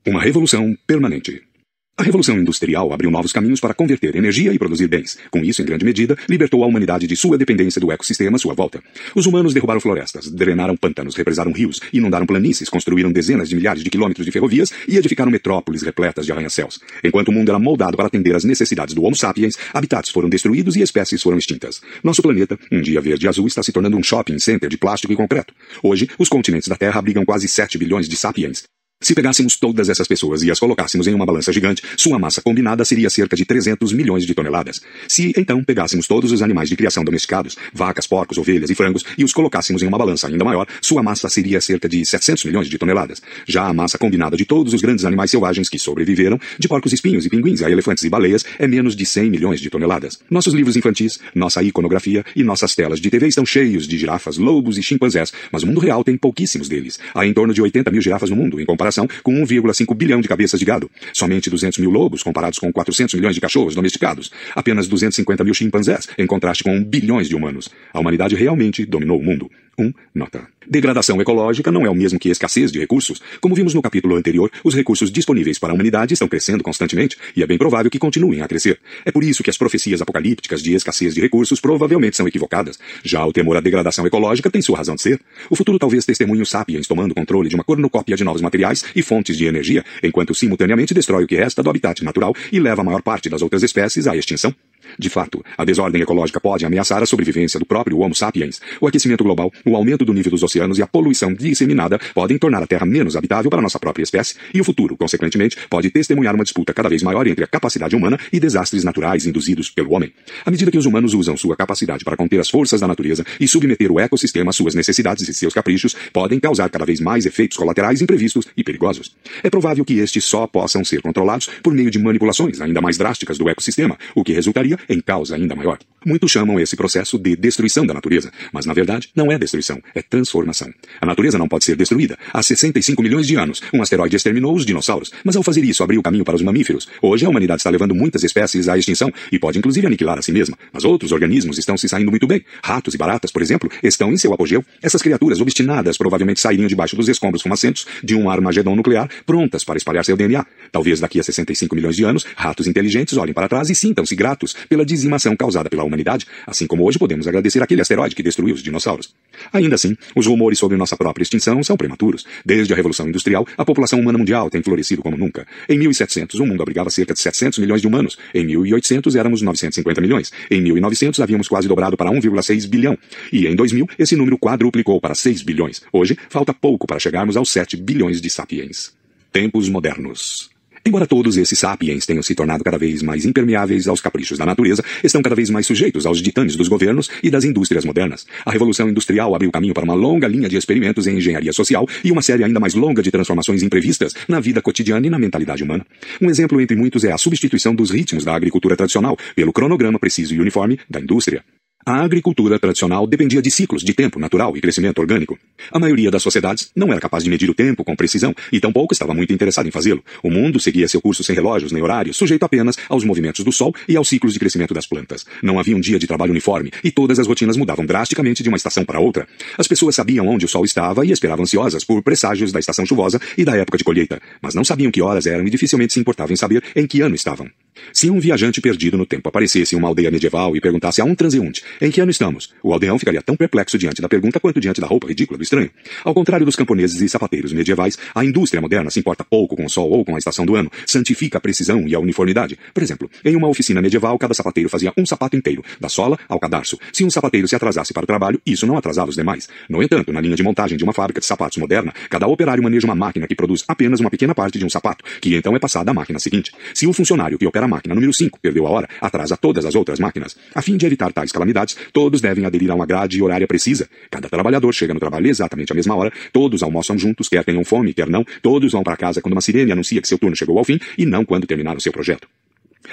Uma revolução permanente. A Revolução Industrial abriu novos caminhos para converter energia e produzir bens. Com isso, em grande medida, libertou a humanidade de sua dependência do ecossistema à sua volta. Os humanos derrubaram florestas, drenaram pântanos, represaram rios, inundaram planícies, construíram dezenas de milhares de quilômetros de ferrovias e edificaram metrópoles repletas de arranha-céus. Enquanto o mundo era moldado para atender às necessidades do Homo sapiens, habitats foram destruídos e espécies foram extintas. Nosso planeta, um dia verde e azul, está se tornando um shopping center de plástico e concreto. Hoje, os continentes da Terra abrigam quase 7 bilhões de sapiens. Se pegássemos todas essas pessoas e as colocássemos em uma balança gigante, sua massa combinada seria cerca de 300 milhões de toneladas. Se, então, pegássemos todos os animais de criação domesticados, vacas, porcos, ovelhas e frangos, e os colocássemos em uma balança ainda maior, sua massa seria cerca de 700 milhões de toneladas. Já a massa combinada de todos os grandes animais selvagens que sobreviveram, de porcos espinhos e pinguins a elefantes e baleias, é menos de 100 milhões de toneladas. Nossos livros infantis, nossa iconografia e nossas telas de TV estão cheios de girafas, lobos e chimpanzés, mas o mundo real tem pouquíssimos deles. Há em torno de 80 mil girafas no mundo, em comparação com 1,5 bilhão de cabeças de gado. Somente 200 mil lobos, comparados com 400 milhões de cachorros domesticados. Apenas 250 mil chimpanzés, em contraste com bilhões de humanos. A humanidade realmente dominou o mundo. Nota. Degradação ecológica não é o mesmo que escassez de recursos. Como vimos no capítulo anterior, os recursos disponíveis para a humanidade estão crescendo constantemente, e é bem provável que continuem a crescer. É por isso que as profecias apocalípticas de escassez de recursos provavelmente são equivocadas. Já o temor à degradação ecológica tem sua razão de ser. O futuro talvez testemunhe os sapiens tomando controle de uma cornucópia de novos materiais e fontes de energia, enquanto simultaneamente destrói o que resta do habitat natural e leva a maior parte das outras espécies à extinção. De fato, a desordem ecológica pode ameaçar a sobrevivência do próprio Homo sapiens. O aquecimento global, o aumento do nível dos oceanos e a poluição disseminada podem tornar a Terra menos habitável para nossa própria espécie, e o futuro, consequentemente, pode testemunhar uma disputa cada vez maior entre a capacidade humana e desastres naturais induzidos pelo homem. À medida que os humanos usam sua capacidade para conter as forças da natureza e submeter o ecossistema às suas necessidades e seus caprichos, podem causar cada vez mais efeitos colaterais imprevistos e perigosos. É provável que estes só possam ser controlados por meio de manipulações ainda mais drásticas do ecossistema, o que resultaria em caos ainda maior. Muitos chamam esse processo de destruição da natureza, mas na verdade não é destruição, é transformação. A natureza não pode ser destruída. Há 65 milhões de anos, um asteroide exterminou os dinossauros, mas ao fazer isso abriu o caminho para os mamíferos. Hoje a humanidade está levando muitas espécies à extinção e pode inclusive aniquilar a si mesma, mas outros organismos estão se saindo muito bem. Ratos e baratas, por exemplo, estão em seu apogeu. Essas criaturas obstinadas provavelmente sairiam debaixo dos escombros fumacentos de um armagedon nuclear, prontas para espalhar seu DNA. Talvez daqui a 65 milhões de anos, ratos inteligentes olhem para trás e sintam-se gratos pela dizimação causada pela humanidade, assim como hoje podemos agradecer aquele asteroide que destruiu os dinossauros. Ainda assim, os rumores sobre nossa própria extinção são prematuros. Desde a Revolução Industrial, a população humana mundial tem florescido como nunca. Em 1700, o mundo abrigava cerca de 700 milhões de humanos. Em 1800, éramos 950 milhões. Em 1900, havíamos quase dobrado para 1,6 bilhão. E em 2000, esse número quadruplicou para 6 bilhões. Hoje, falta pouco para chegarmos aos 7 bilhões de sapiens. Tempos modernos. Embora todos esses sapiens tenham se tornado cada vez mais impermeáveis aos caprichos da natureza, estão cada vez mais sujeitos aos ditames dos governos e das indústrias modernas. A Revolução Industrial abriu caminho para uma longa linha de experimentos em engenharia social e uma série ainda mais longa de transformações imprevistas na vida cotidiana e na mentalidade humana. Um exemplo entre muitos é a substituição dos ritmos da agricultura tradicional pelo cronograma preciso e uniforme da indústria. A agricultura tradicional dependia de ciclos de tempo natural e crescimento orgânico. A maioria das sociedades não era capaz de medir o tempo com precisão e tampouco estava muito interessada em fazê-lo. O mundo seguia seu curso sem relógios nem horários, sujeito apenas aos movimentos do sol e aos ciclos de crescimento das plantas. Não havia um dia de trabalho uniforme e todas as rotinas mudavam drasticamente de uma estação para outra. As pessoas sabiam onde o sol estava e esperavam ansiosas por presságios da estação chuvosa e da época de colheita, mas não sabiam que horas eram e dificilmente se importavam em saber em que ano estavam. Se um viajante perdido no tempo aparecesse em uma aldeia medieval e perguntasse a um transeunte em que ano estamos, o aldeão ficaria tão perplexo diante da pergunta quanto diante da roupa ridícula do estranho. Ao contrário dos camponeses e sapateiros medievais, a indústria moderna se importa pouco com o sol ou com a estação do ano, santifica a precisão e a uniformidade. Por exemplo, em uma oficina medieval, cada sapateiro fazia um sapato inteiro, da sola ao cadarço. Se um sapateiro se atrasasse para o trabalho, isso não atrasava os demais. No entanto, na linha de montagem de uma fábrica de sapatos moderna, cada operário maneja uma máquina que produz apenas uma pequena parte de um sapato, que então é passada à máquina seguinte. Se o funcionário que opera a máquina número 5 perdeu a hora, atrasa todas as outras máquinas. A fim de evitar tais calamidades, todos devem aderir a uma grade horária precisa. Cada trabalhador chega no trabalho exatamente à mesma hora, todos almoçam juntos, quer tenham fome, quer não, todos vão para casa quando uma sirene anuncia que seu turno chegou ao fim e não quando terminar o seu projeto.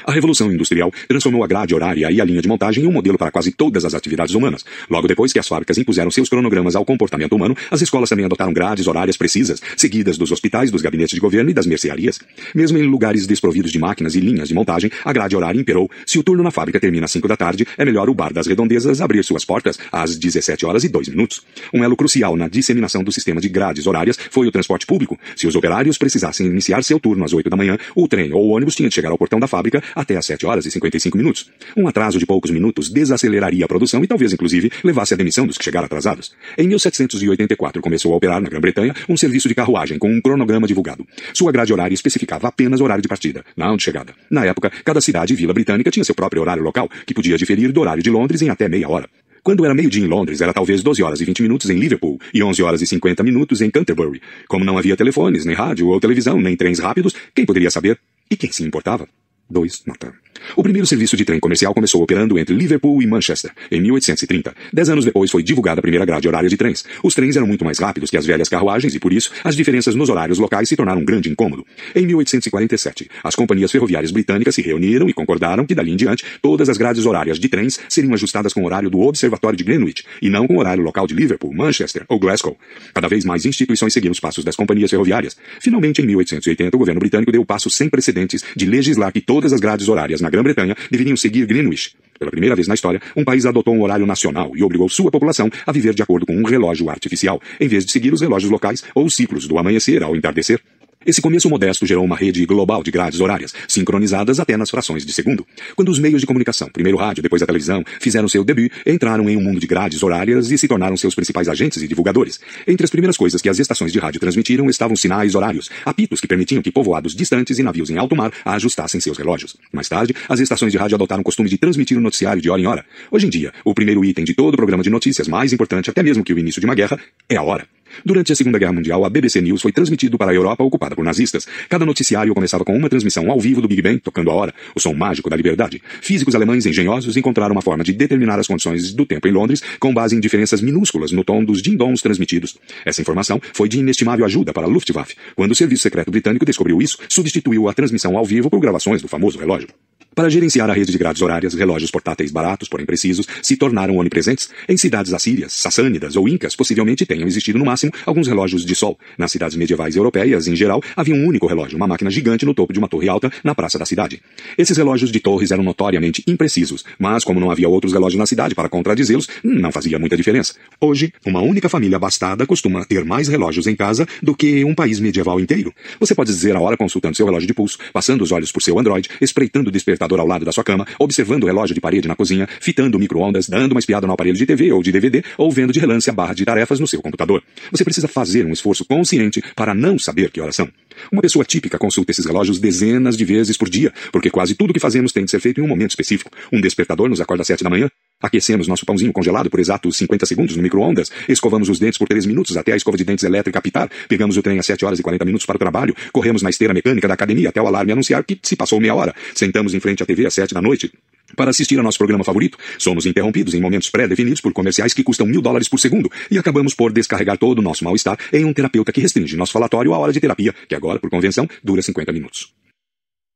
A Revolução Industrial transformou a grade horária e a linha de montagem em um modelo para quase todas as atividades humanas. Logo depois que as fábricas impuseram seus cronogramas ao comportamento humano, as escolas também adotaram grades horárias precisas, seguidas dos hospitais, dos gabinetes de governo e das mercearias. Mesmo em lugares desprovidos de máquinas e linhas de montagem, a grade horária imperou. Se o turno na fábrica termina às 5 da tarde, é melhor o Bar das Redondezas abrir suas portas às 17h02. Um elo crucial na disseminação do sistema de grades horárias foi o transporte público. Se os operários precisassem iniciar seu turno às 8 da manhã, o trem ou o ônibus tinha de chegar ao portão da fábrica até às 7h55. Um atraso de poucos minutos desaceleraria a produção e talvez, inclusive, levasse à demissão dos que chegaram atrasados. Em 1784 começou a operar na Grã-Bretanha um serviço de carruagem com um cronograma divulgado. Sua grade horária especificava apenas o horário de partida, não de chegada. Na época, cada cidade e vila britânica tinha seu próprio horário local, que podia diferir do horário de Londres em até meia hora. Quando era meio-dia em Londres, era talvez 12h20 em Liverpool e 11h50 em Canterbury. Como não havia telefones, nem rádio ou televisão, nem trens rápidos, quem poderia saber? E quem se importava? 2. Nota. O primeiro serviço de trem comercial começou operando entre Liverpool e Manchester, em 1830. 10 anos depois foi divulgada a primeira grade horária de trens. Os trens eram muito mais rápidos que as velhas carruagens e, por isso, as diferenças nos horários locais se tornaram um grande incômodo. Em 1847, as companhias ferroviárias britânicas se reuniram e concordaram que, dali em diante, todas as grades horárias de trens seriam ajustadas com o horário do Observatório de Greenwich, e não com o horário local de Liverpool, Manchester ou Glasgow. Cada vez mais instituições seguiram os passos das companhias ferroviárias. Finalmente, em 1880, o governo britânico deu o passo sem precedentes de legislar que todas as grades horárias na Grã-Bretanha deveriam seguir Greenwich. Pela primeira vez na história, um país adotou um horário nacional e obrigou sua população a viver de acordo com um relógio artificial, em vez de seguir os relógios locais ou os ciclos do amanhecer ao entardecer. Esse começo modesto gerou uma rede global de grades horárias, sincronizadas até nas frações de segundo. Quando os meios de comunicação, primeiro o rádio, depois a televisão, fizeram seu debut, entraram em um mundo de grades horárias e se tornaram seus principais agentes e divulgadores. Entre as primeiras coisas que as estações de rádio transmitiram estavam sinais horários, apitos que permitiam que povoados distantes e navios em alto mar ajustassem seus relógios. Mais tarde, as estações de rádio adotaram o costume de transmitir o noticiário de hora em hora. Hoje em dia, o primeiro item de todo programa de notícias, mais importante até mesmo que o início de uma guerra, é a hora. Durante a Segunda Guerra Mundial, a BBC News foi transmitido para a Europa ocupada por nazistas. Cada noticiário começava com uma transmissão ao vivo do Big Bang, tocando a hora, o som mágico da liberdade. Físicos alemães engenhosos encontraram uma forma de determinar as condições do tempo em Londres com base em diferenças minúsculas no tom dos ding-dongs transmitidos. Essa informação foi de inestimável ajuda para a Luftwaffe. Quando o Serviço Secreto Britânico descobriu isso, substituiu a transmissão ao vivo por gravações do famoso relógio. Para gerenciar a rede de grades horárias, relógios portáteis baratos, porém precisos, se tornaram onipresentes. Em cidades assírias, sassânidas ou incas, possivelmente tenham existido no máximo alguns relógios de sol. Nas cidades medievais europeias, em geral, havia um único relógio, uma máquina gigante no topo de uma torre alta na praça da cidade. Esses relógios de torres eram notoriamente imprecisos, mas como não havia outros relógios na cidade para contradizê-los, não fazia muita diferença. Hoje, uma única família abastada costuma ter mais relógios em casa do que um país medieval inteiro. Você pode dizer a hora consultando seu relógio de pulso, passando os olhos por seu Android, espreitando o despertador ao lado da sua cama, observando o relógio de parede na cozinha, fitando o micro-ondas, dando uma espiada no aparelho de TV ou de DVD, ou vendo de relance a barra de tarefas no seu computador. Você precisa fazer um esforço consciente para não saber que horas são. Uma pessoa típica consulta esses relógios dezenas de vezes por dia, porque quase tudo que fazemos tem de ser feito em um momento específico. Um despertador nos acorda às 7 da manhã, aquecemos nosso pãozinho congelado por exatos 50 segundos no micro-ondas, escovamos os dentes por 3 minutos até a escova de dentes elétrica apitar, pegamos o trem às 7h40 para o trabalho, corremos na esteira mecânica da academia até o alarme anunciar que se passou meia hora, sentamos em frente à TV às 7 da noite para assistir ao nosso programa favorito, somos interrompidos em momentos pré-definidos por comerciais que custam $1.000 por segundo e acabamos por descarregar todo o nosso mal-estar em um terapeuta que restringe nosso falatório à hora de terapia, que agora, por convenção, dura 50 minutos.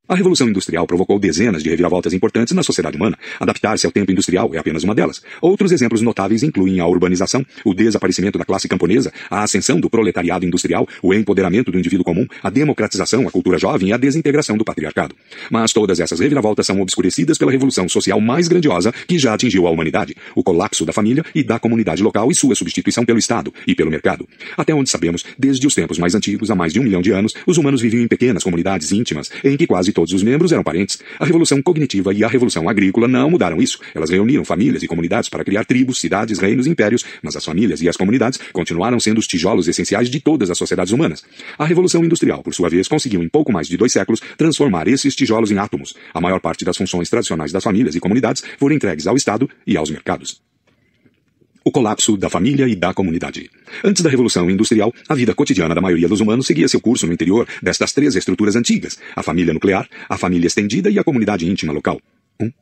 A Revolução Industrial provocou dezenas de reviravoltas importantes na sociedade humana. Adaptar-se ao tempo industrial é apenas uma delas. Outros exemplos notáveis incluem a urbanização, o desaparecimento da classe camponesa, a ascensão do proletariado industrial, o empoderamento do indivíduo comum, a democratização, a cultura jovem e a desintegração do patriarcado. Mas todas essas reviravoltas são obscurecidas pela revolução social mais grandiosa que já atingiu a humanidade, o colapso da família e da comunidade local e sua substituição pelo Estado e pelo mercado. Até onde sabemos, desde os tempos mais antigos, há mais de 1 milhão de anos, os humanos viviam em pequenas comunidades íntimas, em que quase todos os membros eram parentes. A revolução cognitiva e a revolução agrícola não mudaram isso. Elas reuniram famílias e comunidades para criar tribos, cidades, reinos e impérios, mas as famílias e as comunidades continuaram sendo os tijolos essenciais de todas as sociedades humanas. A revolução industrial, por sua vez, conseguiu em pouco mais de 2 séculos transformar esses tijolos em átomos. A maior parte das funções tradicionais das famílias e comunidades foram entregues ao Estado e aos mercados. O colapso da família e da comunidade. Antes da Revolução Industrial, a vida cotidiana da maioria dos humanos seguia seu curso no interior destas 3 estruturas antigas: a família nuclear, a família estendida e a comunidade íntima local.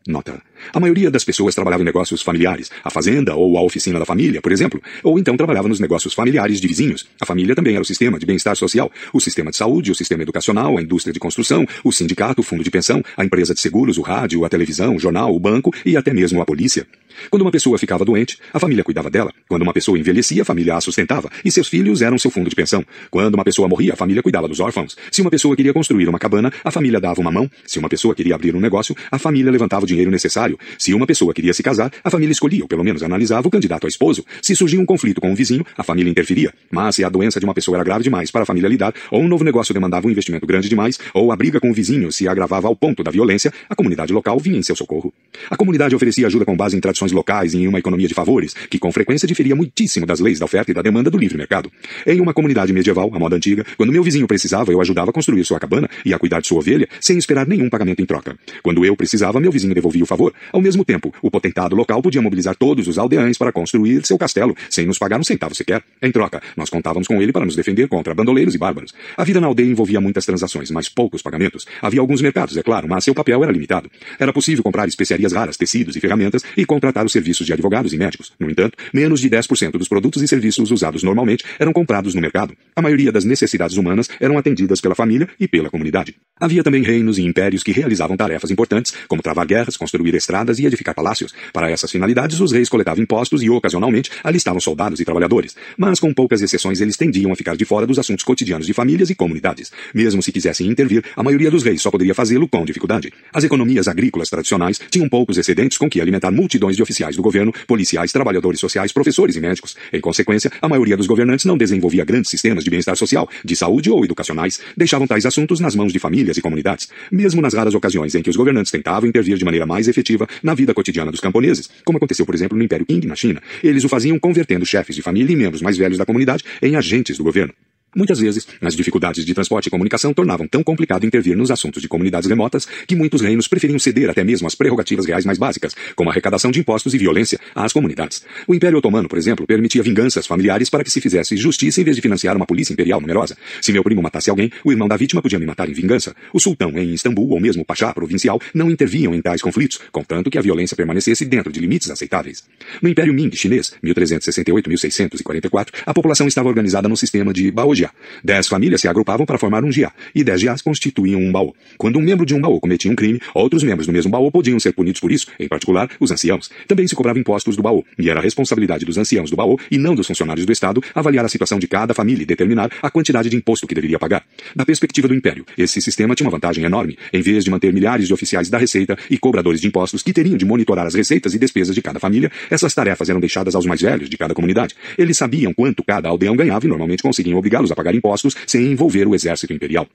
Nota. A maioria das pessoas trabalhava em negócios familiares, a fazenda ou a oficina da família, por exemplo, ou então trabalhava nos negócios familiares de vizinhos. A família também era o sistema de bem-estar social, o sistema de saúde, o sistema educacional, a indústria de construção, o sindicato, o fundo de pensão, a empresa de seguros, o rádio, a televisão, o jornal, o banco e até mesmo a polícia. Quando uma pessoa ficava doente, a família cuidava dela. Quando uma pessoa envelhecia, a família a sustentava, e seus filhos eram seu fundo de pensão. Quando uma pessoa morria, a família cuidava dos órfãos. Se uma pessoa queria construir uma cabana, a família dava uma mão. Se uma pessoa queria abrir um negócio, a família levantava o dinheiro necessário. Se uma pessoa queria se casar, a família escolhia, ou pelo menos analisava, o candidato a esposo. Se surgia um conflito com um vizinho, a família interferia. Mas se a doença de uma pessoa era grave demais para a família lidar, ou um novo negócio demandava um investimento grande demais, ou a briga com o vizinho se agravava ao ponto da violência, a comunidade local vinha em seu socorro. A comunidade oferecia ajuda com base em tradições locais e em uma economia de favores, que com frequência diferia muitíssimo das leis da oferta e da demanda do livre mercado. Em uma comunidade medieval, à moda antiga, quando meu vizinho precisava, eu ajudava a construir sua cabana e a cuidar de sua ovelha, sem esperar nenhum pagamento em troca. Quando eu precisava, meu vizinho devolvia o favor. Ao mesmo tempo, o potentado local podia mobilizar todos os aldeães para construir seu castelo, sem nos pagar um centavo sequer. Em troca, nós contávamos com ele para nos defender contra bandoleiros e bárbaros. A vida na aldeia envolvia muitas transações, mas poucos pagamentos. Havia alguns mercados, é claro, mas seu papel era limitado. Era possível comprar especiarias raras, tecidos e ferramentas e contratar os serviços de advogados e médicos. No entanto, menos de 10% dos produtos e serviços usados normalmente eram comprados no mercado. A maioria das necessidades humanas eram atendidas pela família e pela comunidade. Havia também reinos e impérios que realizavam tarefas importantes, como travar guerras, construir estradas e edificar palácios. Para essas finalidades, os reis coletavam impostos e, ocasionalmente, alistavam soldados e trabalhadores. Mas, com poucas exceções, eles tendiam a ficar de fora dos assuntos cotidianos de famílias e comunidades. Mesmo se quisessem intervir, a maioria dos reis só poderia fazê-lo com dificuldade. As economias agrícolas tradicionais tinham poucos excedentes com que alimentar multidões de oficiais do governo, policiais, trabalhadores sociais, professores e médicos. Em consequência, a maioria dos governantes não desenvolvia grandes sistemas de bem-estar social, de saúde ou educacionais. Deixavam tais assuntos nas mãos de famílias e comunidades. Mesmo nas raras ocasiões em que os governantes tentavam intervir de maneira mais efetiva na vida cotidiana dos camponeses, como aconteceu, por exemplo, no Império Qing, na China, eles o faziam convertendo chefes de família e membros mais velhos da comunidade em agentes do governo. Muitas vezes, as dificuldades de transporte e comunicação tornavam tão complicado intervir nos assuntos de comunidades remotas que muitos reinos preferiam ceder até mesmo às prerrogativas reais mais básicas, como a arrecadação de impostos e violência às comunidades. O Império Otomano, por exemplo, permitia vinganças familiares para que se fizesse justiça em vez de financiar uma polícia imperial numerosa. Se meu primo matasse alguém, o irmão da vítima podia me matar em vingança. O sultão em Istambul ou mesmo o pachá provincial não intervinham em tais conflitos, contanto que a violência permanecesse dentro de limites aceitáveis. No Império Ming chinês, 1368-1644, a população estava organizada no sistema de baojia. 10 famílias se agrupavam para formar um jia, e 10 jias constituíam um baô. Quando um membro de um baô cometia um crime, outros membros do mesmo baô podiam ser punidos por isso, em particular, os anciãos. Também se cobrava impostos do baô, e era a responsabilidade dos anciãos do baô, e não dos funcionários do Estado, avaliar a situação de cada família e determinar a quantidade de imposto que deveria pagar. Da perspectiva do Império, esse sistema tinha uma vantagem enorme. Em vez de manter milhares de oficiais da Receita e cobradores de impostos que teriam de monitorar as receitas e despesas de cada família, essas tarefas eram deixadas aos mais velhos de cada comunidade. Eles sabiam quanto cada aldeão ganhava e normalmente conseguiam obrigá-los a pagar impostos sem envolver o exército imperial.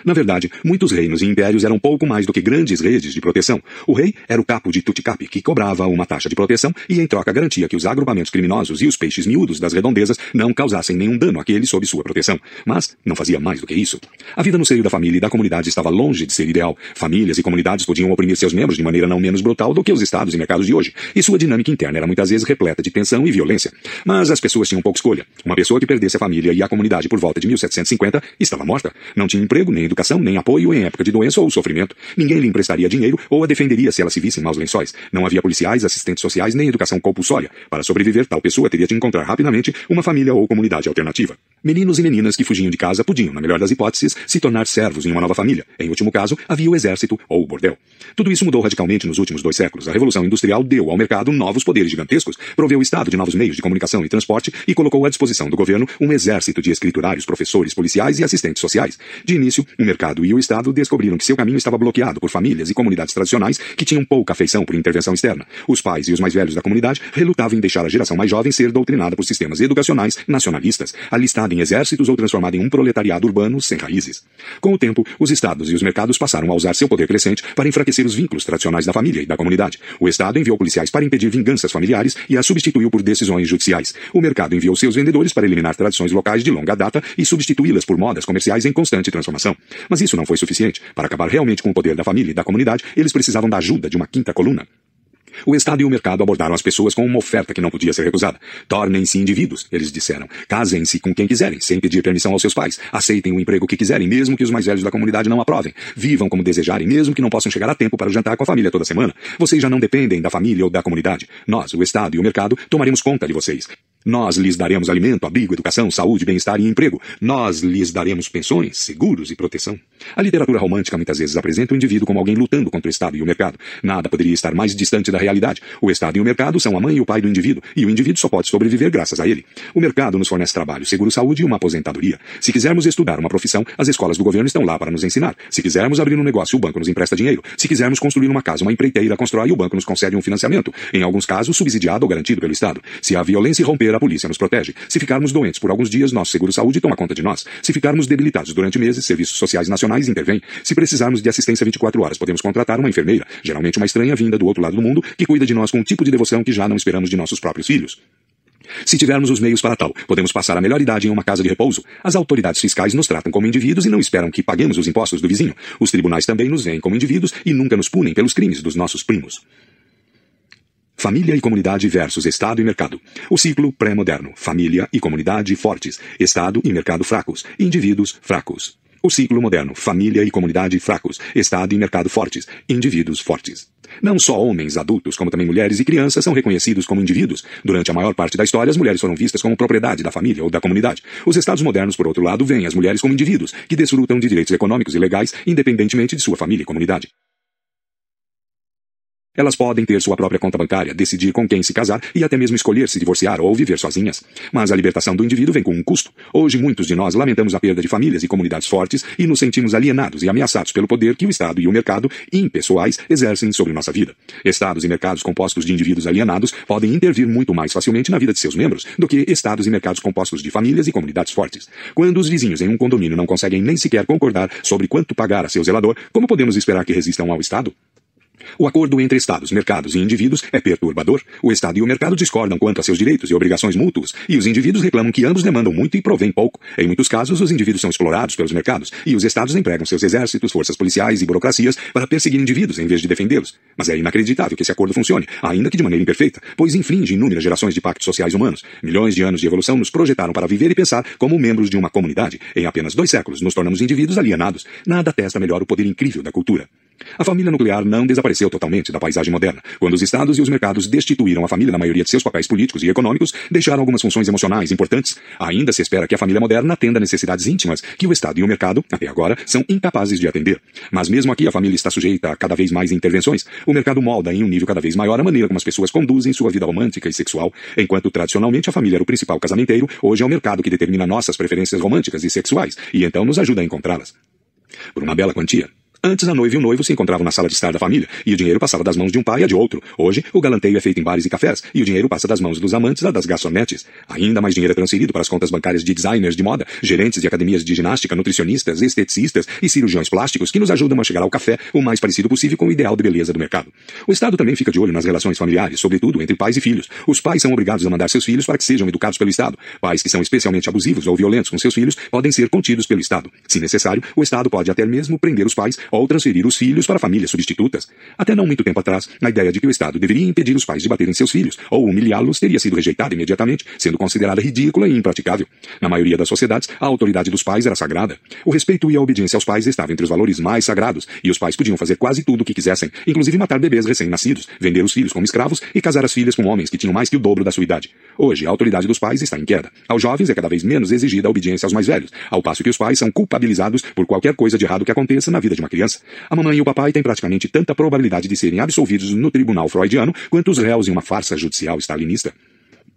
Na verdade, muitos reinos e impérios eram pouco mais do que grandes redes de proteção. O rei era o capo de Tuticap, que cobrava uma taxa de proteção e, em troca, garantia que os agrupamentos criminosos e os peixes miúdos das redondezas não causassem nenhum dano àqueles sob sua proteção. Mas não fazia mais do que isso. A vida no seio da família e da comunidade estava longe de ser ideal. Famílias e comunidades podiam oprimir seus membros de maneira não menos brutal do que os estados e mercados de hoje, e sua dinâmica interna era muitas vezes repleta de tensão e violência. Mas as pessoas tinham pouca escolha. Uma pessoa que perdesse a família e a comunidade por volta de 1750 estava morta. Não tinha emprego, nem educação, nem apoio em época de doença ou sofrimento. Ninguém lhe emprestaria dinheiro ou a defenderia se ela se visse em maus lençóis. Não havia policiais, assistentes sociais, nem educação compulsória. Para sobreviver, tal pessoa teria de encontrar rapidamente uma família ou comunidade alternativa. Meninos e meninas que fugiam de casa podiam, na melhor das hipóteses, se tornar servos em uma nova família. Em último caso, havia o exército ou o bordel. Tudo isso mudou radicalmente nos últimos 2 séculos. A Revolução Industrial deu ao mercado novos poderes gigantescos, proveu o Estado de novos meios de comunicação e transporte e colocou à disposição do governo um exército de escriturários, professores, policiais e assistentes sociais. De início, o mercado e o Estado descobriram que seu caminho estava bloqueado por famílias e comunidades tradicionais que tinham pouca afeição por intervenção externa. Os pais e os mais velhos da comunidade relutavam em deixar a geração mais jovem ser doutrinada por sistemas educacionais nacionalistas, alistada em exércitos ou transformada em um proletariado urbano sem raízes. Com o tempo, os estados e os mercados passaram a usar seu poder crescente para enfraquecer os vínculos tradicionais da família e da comunidade. O Estado enviou policiais para impedir vinganças familiares e as substituiu por decisões judiciais. O mercado enviou seus vendedores para eliminar tradições locais de longa data e substituí-las por modas comerciais em constante transformação. Mas isso não foi suficiente. Para acabar realmente com o poder da família e da comunidade, eles precisavam da ajuda de uma quinta coluna. O Estado e o mercado abordaram as pessoas com uma oferta que não podia ser recusada. Tornem-se indivíduos, eles disseram. Casem-se com quem quiserem, sem pedir permissão aos seus pais. Aceitem o emprego que quiserem, mesmo que os mais velhos da comunidade não aprovem. Vivam como desejarem, mesmo que não possam chegar a tempo para o jantar com a família toda semana. Vocês já não dependem da família ou da comunidade. Nós, o Estado e o mercado, tomaremos conta de vocês. Nós lhes daremos alimento, abrigo, educação, saúde, bem-estar e emprego. Nós lhes daremos pensões, seguros e proteção. A literatura romântica muitas vezes apresenta o indivíduo como alguém lutando contra o Estado e o mercado. Nada poderia estar mais distante da realidade. O Estado e o mercado são a mãe e o pai do indivíduo, e o indivíduo só pode sobreviver graças a ele. O mercado nos fornece trabalho, seguro-saúde e uma aposentadoria. Se quisermos estudar uma profissão, as escolas do governo estão lá para nos ensinar. Se quisermos abrir um negócio, o banco nos empresta dinheiro. Se quisermos construir uma casa, uma empreiteira constrói e o banco nos concede um financiamento. Em alguns casos, subsidiado ou garantido pelo Estado. Se a violência irromper, a polícia nos protege. Se ficarmos doentes por alguns dias, nosso seguro-saúde toma conta de nós. Se ficarmos debilitados durante meses, serviços sociais nacionais intervêm. Se precisarmos de assistência 24 horas, podemos contratar uma enfermeira, geralmente uma estranha vinda do outro lado do mundo, que cuida de nós com um tipo de devoção que já não esperamos de nossos próprios filhos. Se tivermos os meios para tal, podemos passar a melhor idade em uma casa de repouso. As autoridades fiscais nos tratam como indivíduos e não esperam que paguemos os impostos do vizinho. Os tribunais também nos veem como indivíduos e nunca nos punem pelos crimes dos nossos primos. Família e comunidade versus Estado e mercado. O ciclo pré-moderno. Família e comunidade fortes. Estado e mercado fracos. Indivíduos fracos. O ciclo moderno. Família e comunidade fracos. Estado e mercado fortes. Indivíduos fortes. Não só homens adultos, como também mulheres e crianças são reconhecidos como indivíduos. Durante a maior parte da história, as mulheres foram vistas como propriedade da família ou da comunidade. Os Estados modernos, por outro lado, veem as mulheres como indivíduos, que desfrutam de direitos econômicos e legais, independentemente de sua família e comunidade. Elas podem ter sua própria conta bancária, decidir com quem se casar e até mesmo escolher se divorciar ou viver sozinhas. Mas a libertação do indivíduo vem com um custo. Hoje, muitos de nós lamentamos a perda de famílias e comunidades fortes e nos sentimos alienados e ameaçados pelo poder que o Estado e o mercado, impessoais, exercem sobre nossa vida. Estados e mercados compostos de indivíduos alienados podem intervir muito mais facilmente na vida de seus membros do que estados e mercados compostos de famílias e comunidades fortes. Quando os vizinhos em um condomínio não conseguem nem sequer concordar sobre quanto pagar a seu zelador, como podemos esperar que resistam ao Estado? O acordo entre Estados, mercados e indivíduos é perturbador. O Estado e o mercado discordam quanto a seus direitos e obrigações mútuos, e os indivíduos reclamam que ambos demandam muito e provêm pouco. Em muitos casos, os indivíduos são explorados pelos mercados, e os Estados empregam seus exércitos, forças policiais e burocracias para perseguir indivíduos em vez de defendê-los. Mas é inacreditável que esse acordo funcione, ainda que de maneira imperfeita, pois infringe inúmeras gerações de pactos sociais humanos. Milhões de anos de evolução nos projetaram para viver e pensar como membros de uma comunidade. Em apenas 2 séculos, nos tornamos indivíduos alienados. Nada atesta melhor o poder incrível da cultura. A família nuclear não desapareceu totalmente da paisagem moderna. Quando os Estados e os mercados destituíram a família da maioria de seus papéis políticos e econômicos, deixaram algumas funções emocionais importantes. Ainda se espera que a família moderna atenda a necessidades íntimas que o Estado e o mercado, até agora, são incapazes de atender. Mas mesmo aqui a família está sujeita a cada vez mais intervenções. O mercado molda em um nível cada vez maior a maneira como as pessoas conduzem sua vida romântica e sexual. Enquanto tradicionalmente a família era o principal casamenteiro, hoje é o mercado que determina nossas preferências românticas e sexuais, e então nos ajuda a encontrá-las. Por uma bela quantia. Antes, a noiva e o noivo se encontravam na sala de estar da família, e o dinheiro passava das mãos de um pai a de outro. Hoje, o galanteio é feito em bares e cafés, e o dinheiro passa das mãos dos amantes a das garçonetes. Ainda mais dinheiro é transferido para as contas bancárias de designers de moda, gerentes de academias de ginástica, nutricionistas, esteticistas e cirurgiões plásticos que nos ajudam a chegar ao café o mais parecido possível com o ideal de beleza do mercado. O Estado também fica de olho nas relações familiares, sobretudo entre pais e filhos. Os pais são obrigados a mandar seus filhos para que sejam educados pelo Estado. Pais que são especialmente abusivos ou violentos com seus filhos podem ser contidos pelo Estado. Se necessário, o Estado pode até mesmo prender os pais ou transferir os filhos para famílias substitutas. Até não muito tempo atrás, a ideia de que o Estado deveria impedir os pais de baterem seus filhos ou humilhá-los teria sido rejeitada imediatamente, sendo considerada ridícula e impraticável. Na maioria das sociedades, a autoridade dos pais era sagrada. O respeito e a obediência aos pais estavam entre os valores mais sagrados, e os pais podiam fazer quase tudo o que quisessem, inclusive matar bebês recém-nascidos, vender os filhos como escravos e casar as filhas com homens que tinham mais que o dobro da sua idade. Hoje, a autoridade dos pais está em queda. Aos jovens é cada vez menos exigida a obediência aos mais velhos, ao passo que os pais são culpabilizados por qualquer coisa de errado que aconteça na vida de uma criança. A mamãe e o papai têm praticamente tanta probabilidade de serem absolvidos no tribunal freudiano quanto os réus em uma farsa judicial stalinista.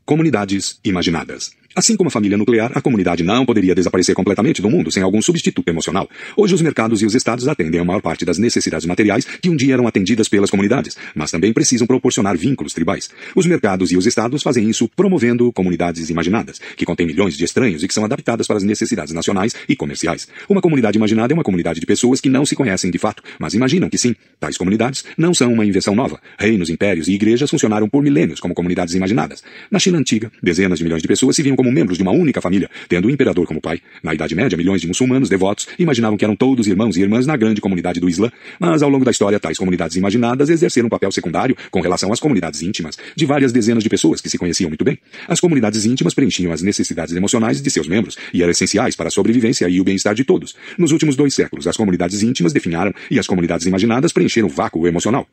Comunidades imaginadas. Assim como a família nuclear, a comunidade não poderia desaparecer completamente do mundo sem algum substituto emocional. Hoje os mercados e os estados atendem a maior parte das necessidades materiais que um dia eram atendidas pelas comunidades, mas também precisam proporcionar vínculos tribais. Os mercados e os estados fazem isso promovendo comunidades imaginadas, que contêm milhões de estranhos e que são adaptadas para as necessidades nacionais e comerciais. Uma comunidade imaginada é uma comunidade de pessoas que não se conhecem de fato, mas imaginam que sim. Tais comunidades não são uma invenção nova. Reinos, impérios e igrejas funcionaram por milênios como comunidades imaginadas. Na China antiga, dezenas de milhões de pessoas se viam como membros de uma única família, tendo o imperador como pai. Na Idade Média, milhões de muçulmanos devotos imaginavam que eram todos irmãos e irmãs na grande comunidade do Islã, mas ao longo da história, tais comunidades imaginadas exerceram um papel secundário com relação às comunidades íntimas, de várias dezenas de pessoas que se conheciam muito bem. As comunidades íntimas preenchiam as necessidades emocionais de seus membros e eram essenciais para a sobrevivência e o bem-estar de todos. Nos últimos 2 séculos, as comunidades íntimas definharam e as comunidades imaginadas preencheram o vácuo emocional.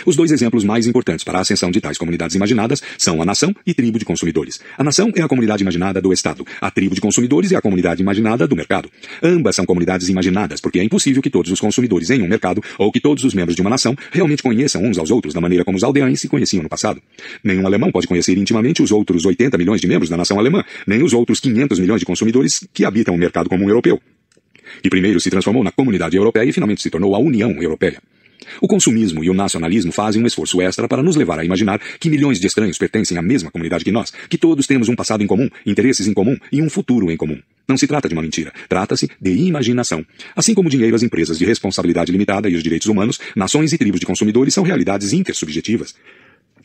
Os 2 exemplos mais importantes para a ascensão de tais comunidades imaginadas são a nação e tribo de consumidores. A nação é a comunidade imaginada do Estado. A tribo de consumidores é a comunidade imaginada do mercado. Ambas são comunidades imaginadas, porque é impossível que todos os consumidores em um mercado ou que todos os membros de uma nação realmente conheçam uns aos outros da maneira como os aldeães se conheciam no passado. Nenhum alemão pode conhecer intimamente os outros 80 milhões de membros da nação alemã, nem os outros 500 milhões de consumidores que habitam o mercado comum europeu, que primeiro se transformou na Comunidade Europeia e finalmente se tornou a União Europeia. O consumismo e o nacionalismo fazem um esforço extra para nos levar a imaginar que milhões de estranhos pertencem à mesma comunidade que nós, que todos temos um passado em comum, interesses em comum e um futuro em comum. Não se trata de uma mentira, trata-se de imaginação. Assim como o dinheiro, as empresas de responsabilidade limitada e os direitos humanos, nações e tribos de consumidores são realidades intersubjetivas.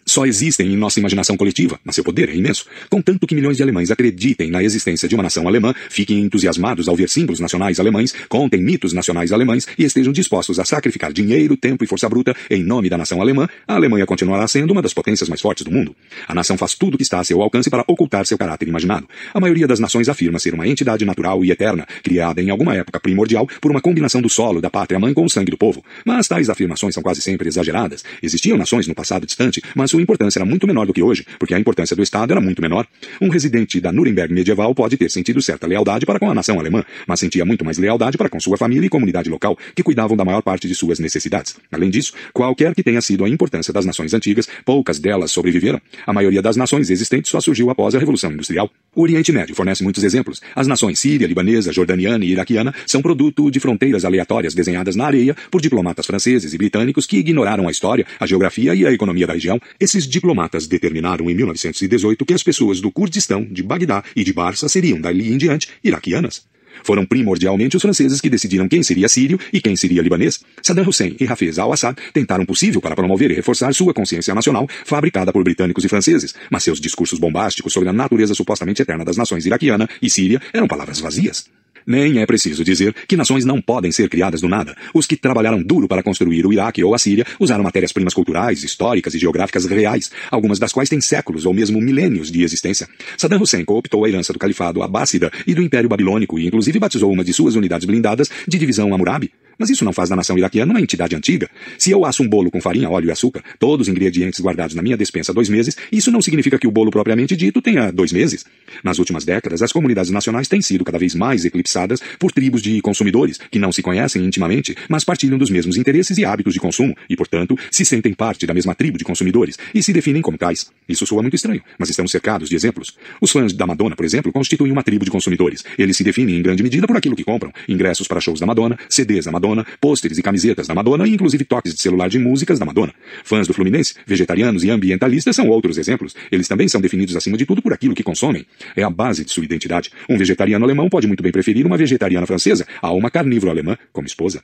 Só existem em nossa imaginação coletiva, mas seu poder é imenso. Contanto que milhões de alemães acreditem na existência de uma nação alemã, fiquem entusiasmados ao ver símbolos nacionais alemães, contem mitos nacionais alemães e estejam dispostos a sacrificar dinheiro, tempo e força bruta em nome da nação alemã, a Alemanha continuará sendo uma das potências mais fortes do mundo. A nação faz tudo o que está a seu alcance para ocultar seu caráter imaginado. A maioria das nações afirma ser uma entidade natural e eterna, criada em alguma época primordial por uma combinação do solo da pátria-mãe com o sangue do povo. Mas tais afirmações são quase sempre exageradas. Existiam nações no passado distante, mas sua importância era muito menor do que hoje, porque a importância do Estado era muito menor. Um residente da Nuremberg medieval pode ter sentido certa lealdade para com a nação alemã, mas sentia muito mais lealdade para com sua família e comunidade local, que cuidavam da maior parte de suas necessidades. Além disso, qualquer que tenha sido a importância das nações antigas, poucas delas sobreviveram. A maioria das nações existentes só surgiu após a Revolução Industrial. O Oriente Médio fornece muitos exemplos. As nações síria, libanesa, jordaniana e iraquiana são produto de fronteiras aleatórias desenhadas na areia por diplomatas franceses e britânicos que ignoraram a história, a geografia e a economia da região. Esses diplomatas determinaram em 1918 que as pessoas do Kurdistão, de Bagdá e de Barça seriam dali em diante iraquianas. Foram primordialmente os franceses que decidiram quem seria sírio e quem seria libanês. Saddam Hussein e Hafez al-Assad tentaram o possível para promover e reforçar sua consciência nacional, fabricada por britânicos e franceses, mas seus discursos bombásticos sobre a natureza supostamente eterna das nações iraquiana e síria eram palavras vazias. Nem é preciso dizer que nações não podem ser criadas do nada. Os que trabalharam duro para construir o Iraque ou a Síria usaram matérias-primas culturais, históricas e geográficas reais, algumas das quais têm séculos ou mesmo milênios de existência. Saddam Hussein cooptou a herança do califado abássida e do Império Babilônico e inclusive batizou uma de suas unidades blindadas de divisão Hammurabi. Mas isso não faz da nação iraquiana uma entidade antiga. Se eu asso um bolo com farinha, óleo e açúcar, todos os ingredientes guardados na minha despensa há 2 meses, isso não significa que o bolo propriamente dito tenha 2 meses. Nas últimas décadas, as comunidades nacionais têm sido cada vez mais eclipsadas por tribos de consumidores que não se conhecem intimamente, mas partilham dos mesmos interesses e hábitos de consumo e, portanto, se sentem parte da mesma tribo de consumidores e se definem como tais. Isso soa muito estranho, mas estamos cercados de exemplos. Os fãs da Madonna, por exemplo, constituem uma tribo de consumidores. Eles se definem em grande medida por aquilo que compram. Ingressos para shows da Madonna, CDs da Madonna, pôsteres e camisetas da Madonna e inclusive toques de celular de músicas da Madonna. Fãs do Fluminense, vegetarianos e ambientalistas são outros exemplos. Eles também são definidos acima de tudo por aquilo que consomem. É a base de sua identidade. Um vegetariano alemão pode muito bem preferir uma vegetariana francesa a uma carnívora alemã como esposa.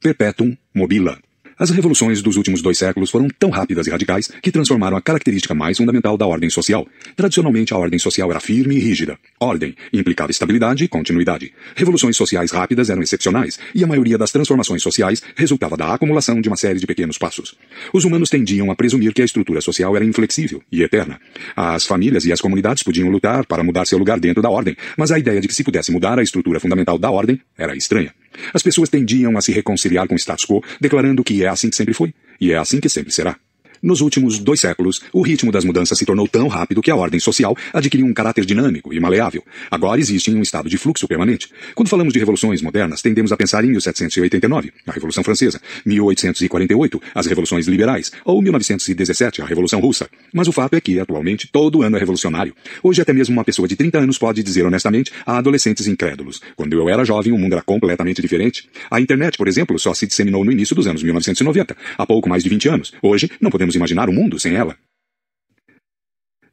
Perpetuum mobile. As revoluções dos últimos 2 séculos foram tão rápidas e radicais que transformaram a característica mais fundamental da ordem social. Tradicionalmente, a ordem social era firme e rígida. Ordem implicava estabilidade e continuidade. Revoluções sociais rápidas eram excepcionais, e a maioria das transformações sociais resultava da acumulação de uma série de pequenos passos. Os humanos tendiam a presumir que a estrutura social era inflexível e eterna. As famílias e as comunidades podiam lutar para mudar seu lugar dentro da ordem, mas a ideia de que se pudesse mudar a estrutura fundamental da ordem era estranha. As pessoas tendiam a se reconciliar com o status quo, declarando que é assim que sempre foi, e é assim que sempre será. Nos últimos 2 séculos, o ritmo das mudanças se tornou tão rápido que a ordem social adquiriu um caráter dinâmico e maleável. Agora existe um estado de fluxo permanente. Quando falamos de revoluções modernas, tendemos a pensar em 1789, a Revolução Francesa, 1848, as Revoluções Liberais, ou 1917, a Revolução Russa. Mas o fato é que, atualmente, todo ano é revolucionário. Hoje, até mesmo uma pessoa de 30 anos pode dizer honestamente a adolescentes incrédulos: quando eu era jovem, o mundo era completamente diferente. A internet, por exemplo, só se disseminou no início dos anos 1990, há pouco mais de 20 anos. Hoje, não podemos imaginar o mundo sem ela.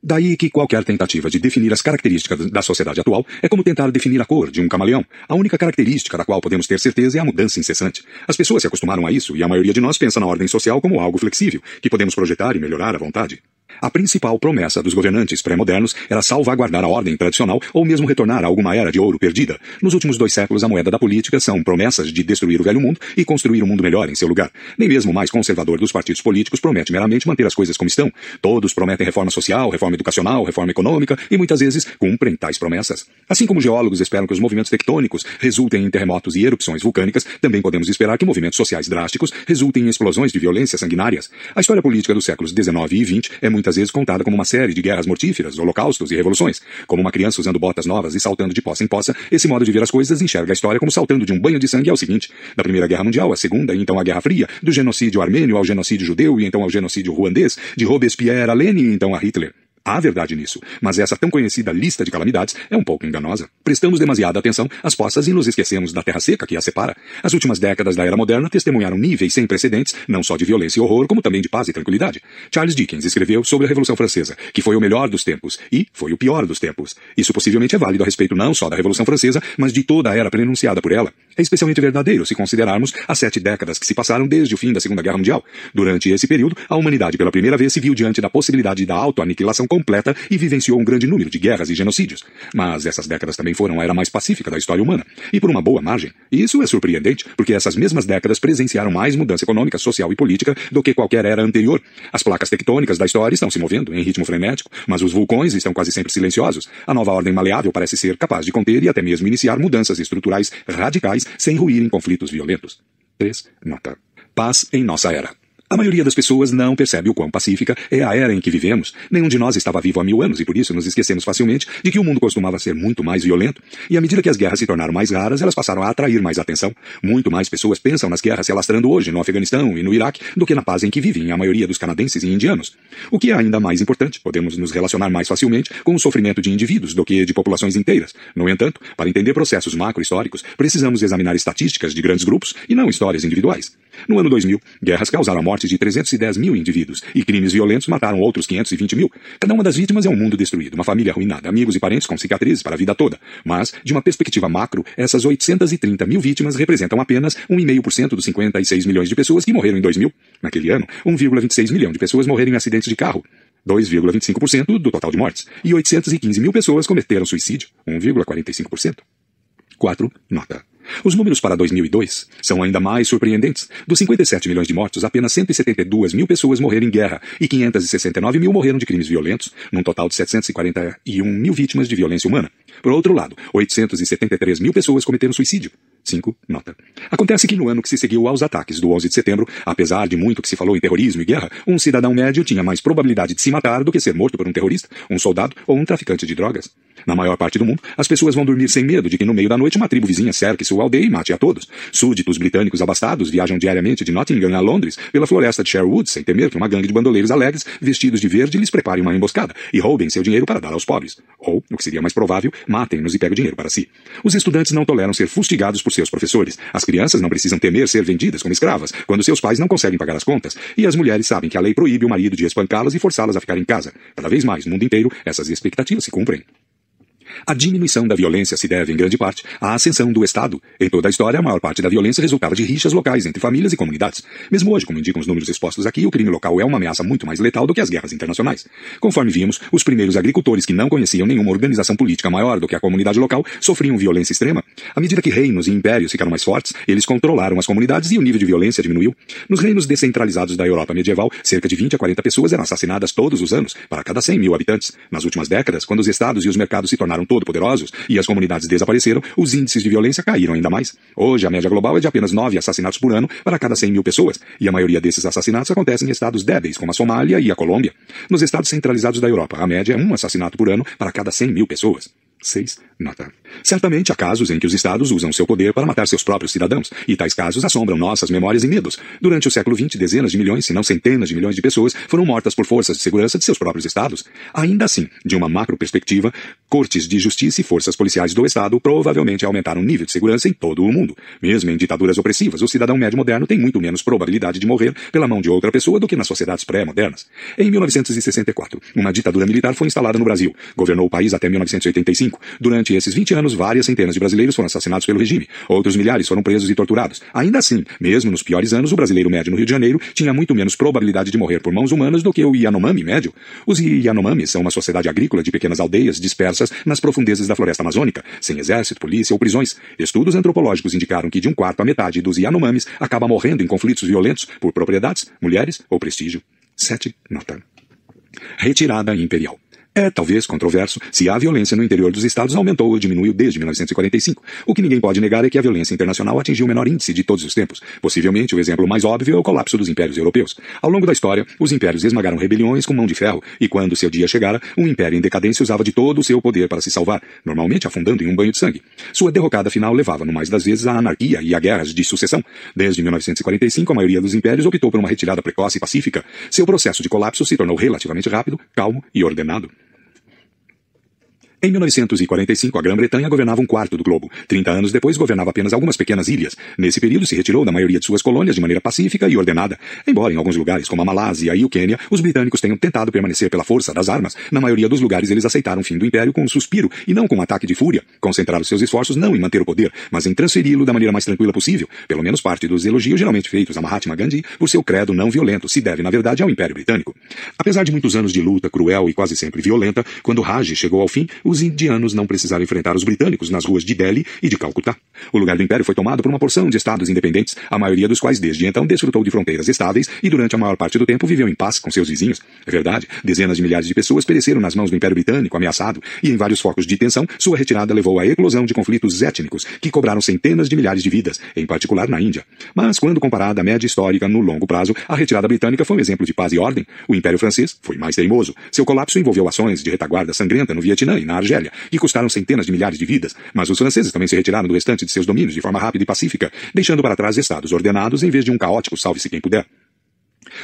Daí que qualquer tentativa de definir as características da sociedade atual é como tentar definir a cor de um camaleão. A única característica da qual podemos ter certeza é a mudança incessante. As pessoas se acostumaram a isso e a maioria de nós pensa na ordem social como algo flexível, que podemos projetar e melhorar à vontade. A principal promessa dos governantes pré-modernos era salvaguardar a ordem tradicional ou mesmo retornar a alguma era de ouro perdida. Nos últimos 2 séculos, a moeda da política são promessas de destruir o velho mundo e construir um mundo melhor em seu lugar. Nem mesmo o mais conservador dos partidos políticos promete meramente manter as coisas como estão. Todos prometem reforma social, reforma educacional, reforma econômica e muitas vezes cumprem tais promessas. Assim como geólogos esperam que os movimentos tectônicos resultem em terremotos e erupções vulcânicas, também podemos esperar que movimentos sociais drásticos resultem em explosões de violência sanguinárias. A história política dos séculos XIX e XX é muitas vezes contada como uma série de guerras mortíferas, holocaustos e revoluções. Como uma criança usando botas novas e saltando de poça em poça, esse modo de ver as coisas enxerga a história como saltando de um banho de sangue ao seguinte: da Primeira Guerra Mundial à Segunda, e então à Guerra Fria, do genocídio armênio ao genocídio judeu e então ao genocídio ruandês, de Robespierre a Lenin e então a Hitler. Há verdade nisso, mas essa tão conhecida lista de calamidades é um pouco enganosa. Prestamos demasiada atenção às poças e nos esquecemos da terra seca que as separa. As últimas décadas da era moderna testemunharam níveis sem precedentes, não só de violência e horror, como também de paz e tranquilidade. Charles Dickens escreveu sobre a Revolução Francesa, que foi o melhor dos tempos e foi o pior dos tempos. Isso possivelmente é válido a respeito não só da Revolução Francesa, mas de toda a era prenunciada por ela. É especialmente verdadeiro se considerarmos as 7 décadas que se passaram desde o fim da Segunda Guerra Mundial. Durante esse período, a humanidade pela primeira vez se viu diante da possibilidade da autoaniquilação completa e vivenciou um grande número de guerras e genocídios. Mas essas décadas também foram a era mais pacífica da história humana, e por uma boa margem. E isso é surpreendente, porque essas mesmas décadas presenciaram mais mudança econômica, social e política do que qualquer era anterior. As placas tectônicas da história estão se movendo em ritmo frenético, mas os vulcões estão quase sempre silenciosos. A nova ordem maleável parece ser capaz de conter e até mesmo iniciar mudanças estruturais radicais sem ruir em conflitos violentos. 3. Nota. Paz em nossa era. A maioria das pessoas não percebe o quão pacífica é a era em que vivemos. Nenhum de nós estava vivo há 1000 anos e por isso nos esquecemos facilmente de que o mundo costumava ser muito mais violento. E à medida que as guerras se tornaram mais raras, elas passaram a atrair mais atenção. Muito mais pessoas pensam nas guerras se alastrando hoje no Afeganistão e no Iraque do que na paz em que vivem a maioria dos canadenses e indianos. O que é ainda mais importante, podemos nos relacionar mais facilmente com o sofrimento de indivíduos do que de populações inteiras. No entanto, para entender processos macro-históricos, precisamos examinar estatísticas de grandes grupos e não histórias individuais. No ano 2000, guerras causaram a morte de 310 mil indivíduos, e crimes violentos mataram outros 520 mil. Cada uma das vítimas é um mundo destruído, uma família arruinada, amigos e parentes com cicatrizes para a vida toda. Mas, de uma perspectiva macro, essas 830 mil vítimas representam apenas 1,5% dos 56 milhões de pessoas que morreram em 2000. Naquele ano, 1,26 milhão de pessoas morreram em acidentes de carro, 2,25% do total de mortes, e 815 mil pessoas cometeram suicídio, 1,45%. 4. Nota. Os números para 2002 são ainda mais surpreendentes. Dos 57 milhões de mortos, apenas 172 mil pessoas morreram em guerra e 569 mil morreram de crimes violentos, num total de 741 mil vítimas de violência humana. Por outro lado, 873 mil pessoas cometeram suicídio. 5. Nota. Acontece que no ano que se seguiu aos ataques do 11 de setembro, apesar de muito que se falou em terrorismo e guerra, um cidadão médio tinha mais probabilidade de se matar do que ser morto por um terrorista, um soldado ou um traficante de drogas. Na maior parte do mundo, as pessoas vão dormir sem medo de que no meio da noite uma tribo vizinha cerque sua aldeia e mate a todos. Súditos britânicos abastados viajam diariamente de Nottingham a Londres pela floresta de Sherwood sem temer que uma gangue de bandoleiros alegres vestidos de verde lhes prepare uma emboscada e roubem seu dinheiro para dar aos pobres. Ou, o que seria mais provável, matem-nos e peguem o dinheiro para si. Os estudantes não toleram ser fustigados por seus professores. As crianças não precisam temer ser vendidas como escravas quando seus pais não conseguem pagar as contas. E as mulheres sabem que a lei proíbe o marido de espancá-las e forçá-las a ficar em casa. Cada vez mais, no mundo inteiro, essas expectativas se cumprem. A diminuição da violência se deve, em grande parte, à ascensão do Estado. Em toda a história, a maior parte da violência resultava de rixas locais entre famílias e comunidades. Mesmo hoje, como indicam os números expostos aqui, o crime local é uma ameaça muito mais letal do que as guerras internacionais. Conforme vimos, os primeiros agricultores que não conheciam nenhuma organização política maior do que a comunidade local sofriam violência extrema. À medida que reinos e impérios ficaram mais fortes, eles controlaram as comunidades e o nível de violência diminuiu. Nos reinos descentralizados da Europa medieval, cerca de 20 a 40 pessoas eram assassinadas todos os anos, para cada 100 mil habitantes. Nas últimas décadas, quando os estados e os mercados se tornaram todo-poderosos e as comunidades desapareceram, os índices de violência caíram ainda mais. Hoje, a média global é de apenas 9 assassinatos por ano para cada 100 mil pessoas, e a maioria desses assassinatos acontecem em estados débeis, como a Somália e a Colômbia. Nos estados centralizados da Europa, a média é 1 assassinato por ano para cada 100 mil pessoas. 6. Nota. Certamente há casos em que os estados usam seu poder para matar seus próprios cidadãos, e tais casos assombram nossas memórias e medos. Durante o século XX, dezenas de milhões, se não centenas de milhões de pessoas foram mortas por forças de segurança de seus próprios estados. Ainda assim, de uma macro-perspectiva, cortes de justiça e forças policiais do estado provavelmente aumentaram o nível de segurança em todo o mundo. Mesmo em ditaduras opressivas, o cidadão médio moderno tem muito menos probabilidade de morrer pela mão de outra pessoa do que nas sociedades pré-modernas. Em 1964, uma ditadura militar foi instalada no Brasil. Governou o país até 1985. 1945. Durante esses 20 anos, várias centenas de brasileiros foram assassinados pelo regime. Outros milhares foram presos e torturados. Ainda assim, mesmo nos piores anos, o brasileiro médio no Rio de Janeiro tinha muito menos probabilidade de morrer por mãos humanas do que o Yanomami médio. Os Yanomamis são uma sociedade agrícola de pequenas aldeias dispersas nas profundezas da floresta amazônica, sem exército, polícia ou prisões. Estudos antropológicos indicaram que de um quarto a metade dos Yanomamis acaba morrendo em conflitos violentos por propriedades, mulheres ou prestígio. 7. Nota. Retirada imperial. É, talvez, controverso se a violência no interior dos estados aumentou ou diminuiu desde 1945. O que ninguém pode negar é que a violência internacional atingiu o menor índice de todos os tempos. Possivelmente, o exemplo mais óbvio é o colapso dos impérios europeus. Ao longo da história, os impérios esmagaram rebeliões com mão de ferro, e quando seu dia chegara, um império em decadência usava de todo o seu poder para se salvar, normalmente afundando em um banho de sangue. Sua derrocada final levava, no mais das vezes, à anarquia e a guerras de sucessão. Desde 1945, a maioria dos impérios optou por uma retirada precoce e pacífica. Seu processo de colapso se tornou relativamente rápido, calmo e ordenado. Em 1945, a Grã-Bretanha governava um quarto do globo. 30 anos depois, governava apenas algumas pequenas ilhas. Nesse período, se retirou da maioria de suas colônias de maneira pacífica e ordenada. Embora em alguns lugares, como a Malásia e o Quênia, os britânicos tenham tentado permanecer pela força das armas, na maioria dos lugares eles aceitaram o fim do império com um suspiro e não com um ataque de fúria. Concentraram seus esforços não em manter o poder, mas em transferi-lo da maneira mais tranquila possível. Pelo menos parte dos elogios geralmente feitos a Mahatma Gandhi por seu credo não violento se deve, na verdade, ao Império Britânico. Apesar de muitos anos de luta cruel e quase sempre violenta, quando Raj chegou ao fim, os indianos não precisaram enfrentar os britânicos nas ruas de Delhi e de Calcutá. O lugar do império foi tomado por uma porção de estados independentes, a maioria dos quais desde então desfrutou de fronteiras estáveis e durante a maior parte do tempo viveu em paz com seus vizinhos. É verdade, dezenas de milhares de pessoas pereceram nas mãos do Império Britânico ameaçado, e em vários focos de tensão, sua retirada levou à eclosão de conflitos étnicos que cobraram centenas de milhares de vidas, em particular na Índia. Mas quando comparada à média histórica no longo prazo, a retirada britânica foi um exemplo de paz e ordem. O Império Francês foi mais teimoso. Seu colapso envolveu ações de retaguarda sangrenta no Vietnã e na Argélia, que custaram centenas de milhares de vidas, mas os franceses também se retiraram do restante de seus domínios de forma rápida e pacífica, deixando para trás estados ordenados em vez de um caótico salve-se quem puder.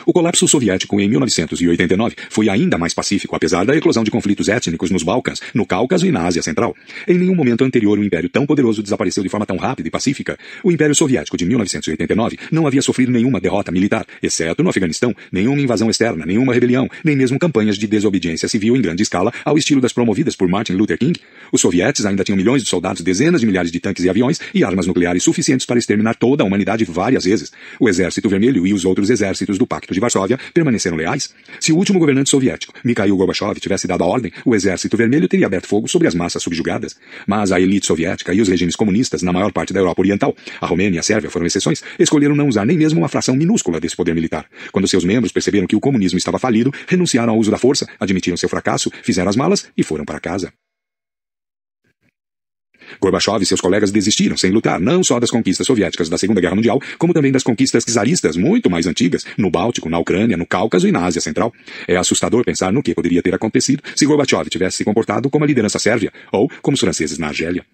O colapso soviético em 1989 foi ainda mais pacífico, apesar da eclosão de conflitos étnicos nos Balcãs, no Cáucaso e na Ásia Central. Em nenhum momento anterior um império tão poderoso desapareceu de forma tão rápida e pacífica. O Império Soviético de 1989 não havia sofrido nenhuma derrota militar, exceto no Afeganistão, nenhuma invasão externa, nenhuma rebelião, nem mesmo campanhas de desobediência civil em grande escala ao estilo das promovidas por Martin Luther King. Os sovietes ainda tinham milhões de soldados, dezenas de milhares de tanques e aviões e armas nucleares suficientes para exterminar toda a humanidade várias vezes. O Exército Vermelho e os outros exércitos do Pacto de Varsóvia permaneceram leais. Se o último governante soviético, Mikhail Gorbachev, tivesse dado a ordem, o Exército Vermelho teria aberto fogo sobre as massas subjugadas. Mas a elite soviética e os regimes comunistas na maior parte da Europa Oriental, a Romênia e a Sérvia foram exceções, escolheram não usar nem mesmo uma fração minúscula desse poder militar. Quando seus membros perceberam que o comunismo estava falido, renunciaram ao uso da força, admitiram seu fracasso, fizeram as malas e foram para casa. Gorbachev e seus colegas desistiram sem lutar não só das conquistas soviéticas da Segunda Guerra Mundial, como também das conquistas czaristas muito mais antigas, no Báltico, na Ucrânia, no Cáucaso e na Ásia Central. É assustador pensar no que poderia ter acontecido se Gorbachev tivesse se comportado como a liderança sérvia, ou como os franceses na Argélia.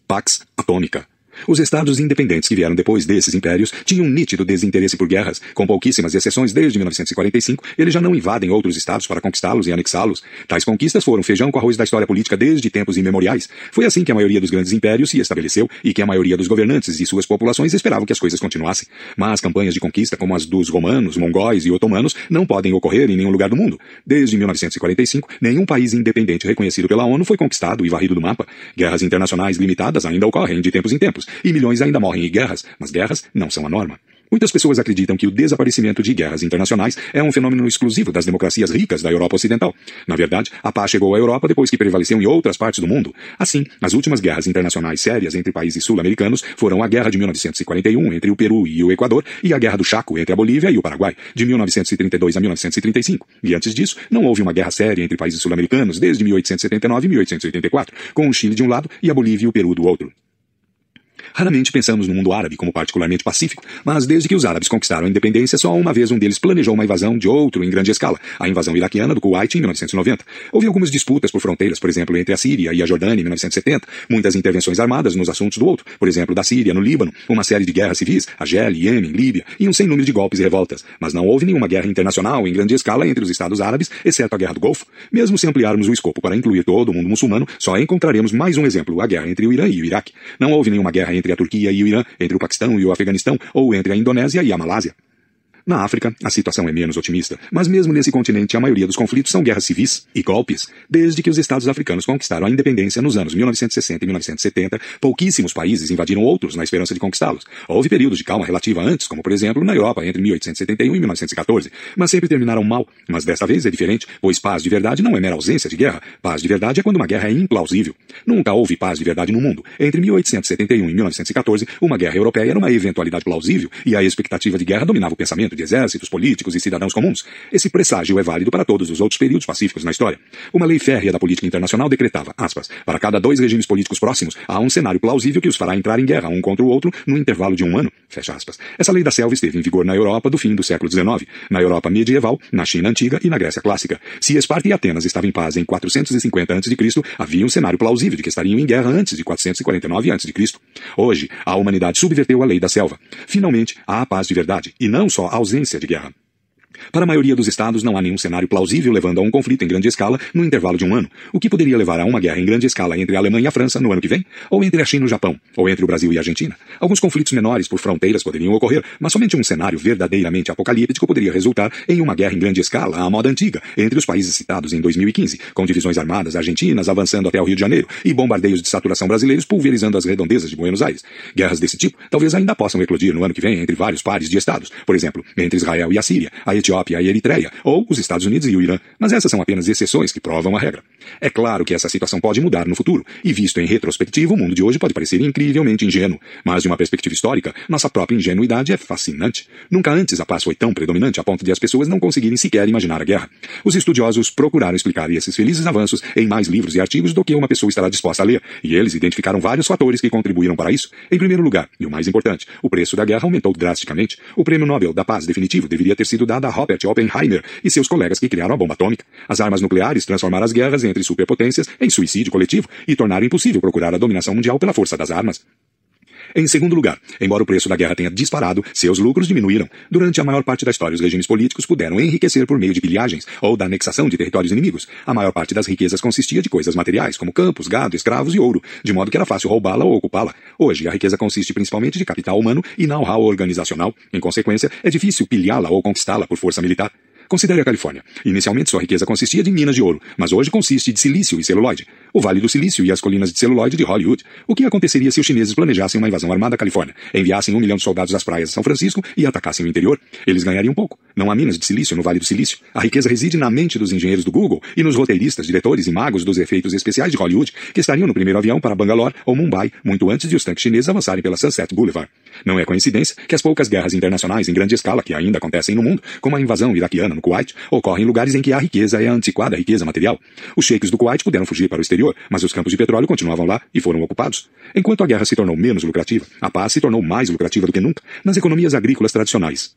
Pax Atômica. Os estados independentes que vieram depois desses impérios tinham um nítido desinteresse por guerras. Com pouquíssimas exceções desde 1945, eles já não invadem outros estados para conquistá-los e anexá-los. Tais conquistas foram feijão com arroz da história política desde tempos imemoriais. Foi assim que a maioria dos grandes impérios se estabeleceu e que a maioria dos governantes e suas populações esperavam que as coisas continuassem. Mas campanhas de conquista como as dos romanos, mongóis e otomanos não podem ocorrer em nenhum lugar do mundo. Desde 1945, nenhum país independente reconhecido pela ONU foi conquistado e varrido do mapa. Guerras internacionais limitadas ainda ocorrem de tempos em tempos. E milhões ainda morrem em guerras, mas guerras não são a norma. Muitas pessoas acreditam que o desaparecimento de guerras internacionais é um fenômeno exclusivo das democracias ricas da Europa Ocidental. Na verdade, a paz chegou à Europa depois que prevaleceu em outras partes do mundo. Assim, as últimas guerras internacionais sérias entre países sul-americanos foram a Guerra de 1941 entre o Peru e o Equador e a Guerra do Chaco entre a Bolívia e o Paraguai, de 1932 a 1935. E antes disso, não houve uma guerra séria entre países sul-americanos desde 1879 e 1884, com o Chile de um lado e a Bolívia e o Peru do outro. Raramente pensamos no mundo árabe como particularmente pacífico, mas desde que os árabes conquistaram a independência, só uma vez um deles planejou uma invasão de outro em grande escala, a invasão iraquiana do Kuwait em 1990. Houve algumas disputas por fronteiras, por exemplo, entre a Síria e a Jordânia em 1970, muitas intervenções armadas nos assuntos do outro, por exemplo, da Síria, no Líbano, uma série de guerras civis, Argélia, Iêmen, Líbia, e um sem número de golpes e revoltas. Mas não houve nenhuma guerra internacional em grande escala entre os Estados Árabes, exceto a Guerra do Golfo. Mesmo se ampliarmos o escopo para incluir todo o mundo muçulmano, só encontraremos mais um exemplo, a guerra entre o Irã e o Iraque. Não houve nenhuma guerra entre a Turquia e o Irã, entre o Paquistão e o Afeganistão, ou entre a Indonésia e a Malásia. Na África, a situação é menos otimista, mas mesmo nesse continente a maioria dos conflitos são guerras civis e golpes. Desde que os estados africanos conquistaram a independência nos anos 1960 e 1970, pouquíssimos países invadiram outros na esperança de conquistá-los. Houve períodos de calma relativa antes, como por exemplo na Europa entre 1871 e 1914, mas sempre terminaram mal. Mas desta vez é diferente, pois paz de verdade não é mera ausência de guerra. Paz de verdade é quando uma guerra é implausível. Nunca houve paz de verdade no mundo. Entre 1871 e 1914, uma guerra europeia era uma eventualidade plausível e a expectativa de guerra dominava o pensamento de exércitos, políticos e cidadãos comuns. Esse presságio é válido para todos os outros períodos pacíficos na história. Uma lei férrea da política internacional decretava, aspas, para cada 2 regimes políticos próximos, há um cenário plausível que os fará entrar em guerra um contra o outro no intervalo de 1 ano, fecha aspas. Essa lei da selva esteve em vigor na Europa do fim do século XIX, na Europa medieval, na China antiga e na Grécia clássica. Se Esparta e Atenas estavam em paz em 450 a.C., havia um cenário plausível de que estariam em guerra antes de 449 a.C. Hoje, a humanidade subverteu a lei da selva. Finalmente, há paz de verdade, e não só ausência de guerra. Para a maioria dos estados não há nenhum cenário plausível levando a um conflito em grande escala no intervalo de 1 ano, o que poderia levar a uma guerra em grande escala entre a Alemanha e a França no ano que vem, ou entre a China e o Japão, ou entre o Brasil e a Argentina. Alguns conflitos menores por fronteiras poderiam ocorrer, mas somente um cenário verdadeiramente apocalíptico poderia resultar em uma guerra em grande escala à moda antiga entre os países citados em 2015, com divisões armadas argentinas avançando até o Rio de Janeiro e bombardeios de saturação brasileiros pulverizando as redondezas de Buenos Aires. Guerras desse tipo talvez ainda possam eclodir no ano que vem entre vários pares de estados, por exemplo, entre Israel e a Síria, a Etiópia e a Eritreia, ou os Estados Unidos e o Irã, mas essas são apenas exceções que provam a regra. É claro que essa situação pode mudar no futuro, e visto em retrospectiva, o mundo de hoje pode parecer incrivelmente ingênuo, mas de uma perspectiva histórica, nossa própria ingenuidade é fascinante. Nunca antes a paz foi tão predominante a ponto de as pessoas não conseguirem sequer imaginar a guerra. Os estudiosos procuraram explicar esses felizes avanços em mais livros e artigos do que uma pessoa estará disposta a ler, e eles identificaram vários fatores que contribuíram para isso. Em primeiro lugar, e o mais importante, o preço da guerra aumentou drasticamente. O prêmio Nobel da Paz definitivo deveria ter sido dado a Robert Oppenheimer e seus colegas que criaram a bomba atômica. As armas nucleares transformaram as guerras entre superpotências em suicídio coletivo e tornaram impossível procurar a dominação mundial pela força das armas. Em segundo lugar, embora o preço da guerra tenha disparado, seus lucros diminuíram. Durante a maior parte da história, os regimes políticos puderam enriquecer por meio de pilhagens ou da anexação de territórios inimigos. A maior parte das riquezas consistia de coisas materiais, como campos, gado, escravos e ouro, de modo que era fácil roubá-la ou ocupá-la. Hoje, a riqueza consiste principalmente de capital humano e know-how organizacional. Em consequência, é difícil pilhá-la ou conquistá-la por força militar. Considere a Califórnia. Inicialmente sua riqueza consistia de minas de ouro, mas hoje consiste de silício e celuloide. O Vale do Silício e as colinas de celuloide de Hollywood. O que aconteceria se os chineses planejassem uma invasão armada à Califórnia, enviassem 1 milhão de soldados às praias de São Francisco e atacassem o interior? Eles ganhariam pouco. Não há minas de silício no Vale do Silício. A riqueza reside na mente dos engenheiros do Google e nos roteiristas, diretores e magos dos efeitos especiais de Hollywood, que estariam no primeiro avião para Bangalore ou Mumbai muito antes de os tanques chineses avançarem pela Sunset Boulevard. Não é coincidência que as poucas guerras internacionais em grande escala que ainda acontecem no mundo, como a invasão iraquiana no Kuwait, ocorrem em lugares em que a riqueza é a antiquada riqueza material. Os sheiks do Kuwait puderam fugir para o exterior, mas os campos de petróleo continuavam lá e foram ocupados. Enquanto a guerra se tornou menos lucrativa, a paz se tornou mais lucrativa do que nunca nas economias agrícolas tradicionais.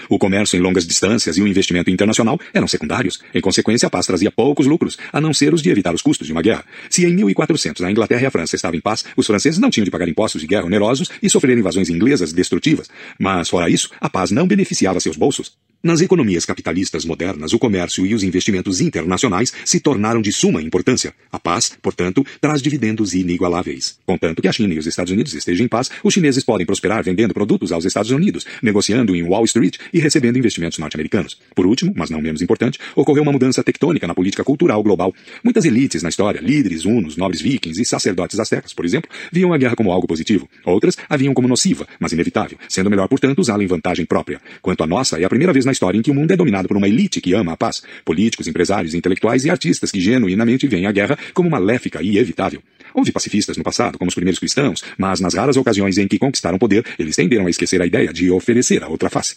O comércio em longas distâncias e o investimento internacional eram secundários. Em consequência, a paz trazia poucos lucros, a não ser os de evitar os custos de uma guerra. Se em 1400 a Inglaterra e a França estavam em paz, os franceses não tinham de pagar impostos de guerra onerosos e sofrer invasões inglesas destrutivas. Mas, fora isso, a paz não beneficiava seus bolsos. Nas economias capitalistas modernas, o comércio e os investimentos internacionais se tornaram de suma importância. A paz, portanto, traz dividendos inigualáveis. Contanto que a China e os Estados Unidos estejam em paz, os chineses podem prosperar vendendo produtos aos Estados Unidos, negociando em Wall Street e recebendo investimentos norte-americanos. Por último, mas não menos importante, ocorreu uma mudança tectônica na política cultural global. Muitas elites na história, líderes, hunos, nobres vikings e sacerdotes astecas, por exemplo, viam a guerra como algo positivo. Outras a viam como nociva, mas inevitável, sendo melhor, portanto, usá-la em vantagem própria. Quanto à nossa, é a primeira vez na história em que o mundo é dominado por uma elite que ama a paz. Políticos, empresários, intelectuais e artistas que genuinamente veem a guerra como maléfica e evitável. Houve pacifistas no passado, como os primeiros cristãos, mas nas raras ocasiões em que conquistaram poder, eles tenderam a esquecer a ideia de oferecer a outra face.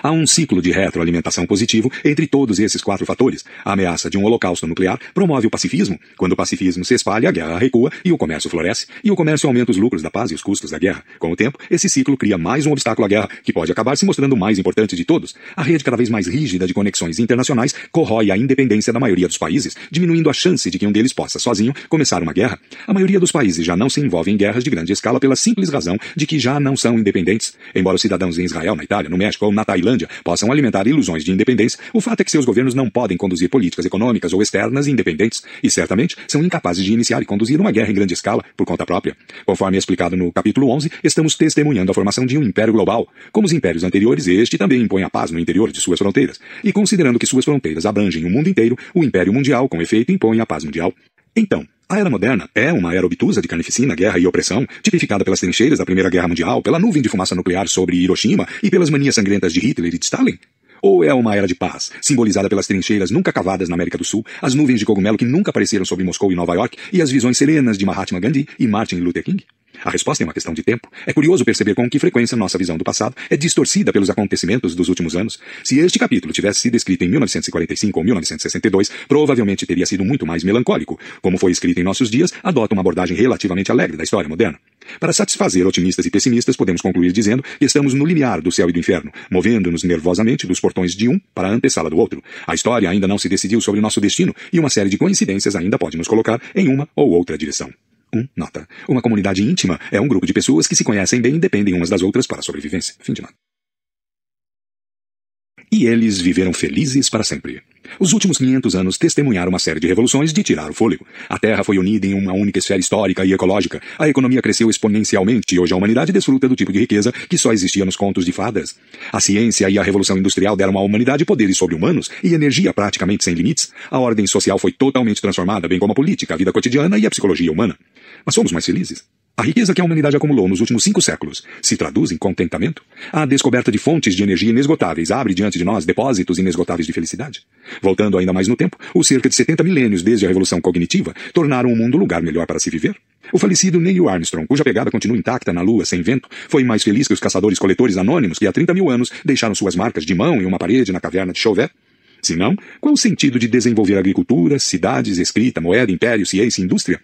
Há um ciclo de retroalimentação positivo entre todos esses 4 fatores. A ameaça de um holocausto nuclear promove o pacifismo. Quando o pacifismo se espalha, a guerra recua e o comércio floresce. E o comércio aumenta os lucros da paz e os custos da guerra. Com o tempo, esse ciclo cria mais um obstáculo à guerra, que pode acabar se mostrando o mais importante de todos. A rede cada vez mais rígida de conexões internacionais corrói a independência da maioria dos países, diminuindo a chance de que um deles possa, sozinho, começar uma guerra. A maioria dos países já não se envolve em guerras de grande escala pela simples razão de que já não são independentes. Embora os cidadãos em Israel, na Itália, no México ou na na Tailândia possam alimentar ilusões de independência, o fato é que seus governos não podem conduzir políticas econômicas ou externas independentes e certamente são incapazes de iniciar e conduzir uma guerra em grande escala por conta própria. Conforme explicado no capítulo 11, estamos testemunhando a formação de um império global. Como os impérios anteriores, este também impõe a paz no interior de suas fronteiras. E considerando que suas fronteiras abrangem o mundo inteiro, o Império Mundial, com efeito, impõe a paz mundial. Então, a Era Moderna é uma era obtusa de carnificina, guerra e opressão, tipificada pelas trincheiras da Primeira Guerra Mundial, pela nuvem de fumaça nuclear sobre Hiroshima e pelas manias sangrentas de Hitler e de Stalin? Ou é uma era de paz, simbolizada pelas trincheiras nunca cavadas na América do Sul, as nuvens de cogumelo que nunca apareceram sobre Moscou e Nova York e as visões serenas de Mahatma Gandhi e Martin Luther King? A resposta é uma questão de tempo. É curioso perceber com que frequência nossa visão do passado é distorcida pelos acontecimentos dos últimos anos. Se este capítulo tivesse sido escrito em 1945 ou 1962, provavelmente teria sido muito mais melancólico. Como foi escrito em nossos dias, adota uma abordagem relativamente alegre da história moderna. Para satisfazer otimistas e pessimistas, podemos concluir dizendo que estamos no limiar do céu e do inferno, movendo-nos nervosamente dos portões de um para a antessala do outro. A história ainda não se decidiu sobre nosso destino e uma série de coincidências ainda pode nos colocar em uma ou outra direção. Nota. Uma comunidade íntima é um grupo de pessoas que se conhecem bem e dependem umas das outras para a sobrevivência. Fim de nota. E eles viveram felizes para sempre. Os últimos 500 anos testemunharam uma série de revoluções de tirar o fôlego. A Terra foi unida em uma única esfera histórica e ecológica. A economia cresceu exponencialmente e hoje a humanidade desfruta do tipo de riqueza que só existia nos contos de fadas. A ciência e a revolução industrial deram à humanidade poderes sobre-humanos e energia praticamente sem limites. A ordem social foi totalmente transformada, bem como a política, a vida cotidiana e a psicologia humana. Mas somos mais felizes? A riqueza que a humanidade acumulou nos últimos 5 séculos se traduz em contentamento? A descoberta de fontes de energia inesgotáveis abre diante de nós depósitos inesgotáveis de felicidade? Voltando ainda mais no tempo, os cerca de 70 milênios desde a Revolução Cognitiva tornaram o mundo um lugar melhor para se viver? O falecido Neil Armstrong, cuja pegada continua intacta na Lua sem vento, foi mais feliz que os caçadores-coletores anônimos que há 30 mil anos deixaram suas marcas de mão em uma parede na caverna de Chauvet? Se não, qual o sentido de desenvolver agricultura, cidades, escrita, moeda, império, ciência e indústria?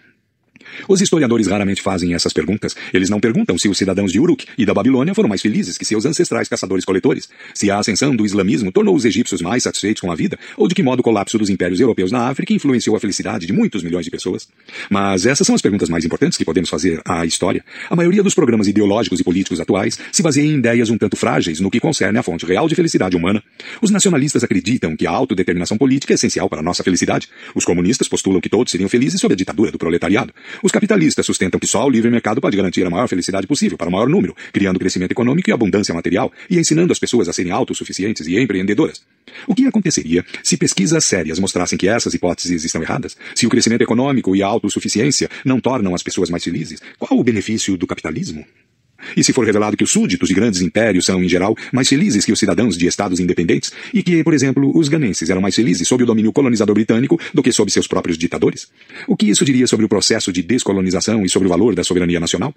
Os historiadores raramente fazem essas perguntas. Eles não perguntam se os cidadãos de Uruk e da Babilônia foram mais felizes que seus ancestrais caçadores-coletores, se a ascensão do islamismo tornou os egípcios mais satisfeitos com a vida, ou de que modo o colapso dos impérios europeus na África influenciou a felicidade de muitos milhões de pessoas. Mas essas são as perguntas mais importantes que podemos fazer à história. A maioria dos programas ideológicos e políticos atuais se baseia em ideias um tanto frágeis no que concerne à fonte real de felicidade humana. Os nacionalistas acreditam que a autodeterminação política é essencial para a nossa felicidade. Os comunistas postulam que todos seriam felizes sob a ditadura do proletariado. Os capitalistas sustentam que só o livre mercado pode garantir a maior felicidade possível para o maior número, criando crescimento econômico e abundância material, e ensinando as pessoas a serem autossuficientes e empreendedoras. O que aconteceria se pesquisas sérias mostrassem que essas hipóteses estão erradas? Se o crescimento econômico e a autossuficiência não tornam as pessoas mais felizes, qual o benefício do capitalismo? E se for revelado que os súditos de grandes impérios são, em geral, mais felizes que os cidadãos de estados independentes, e que, por exemplo, os ganenses eram mais felizes sob o domínio colonizador britânico do que sob seus próprios ditadores? O que isso diria sobre o processo de descolonização e sobre o valor da soberania nacional?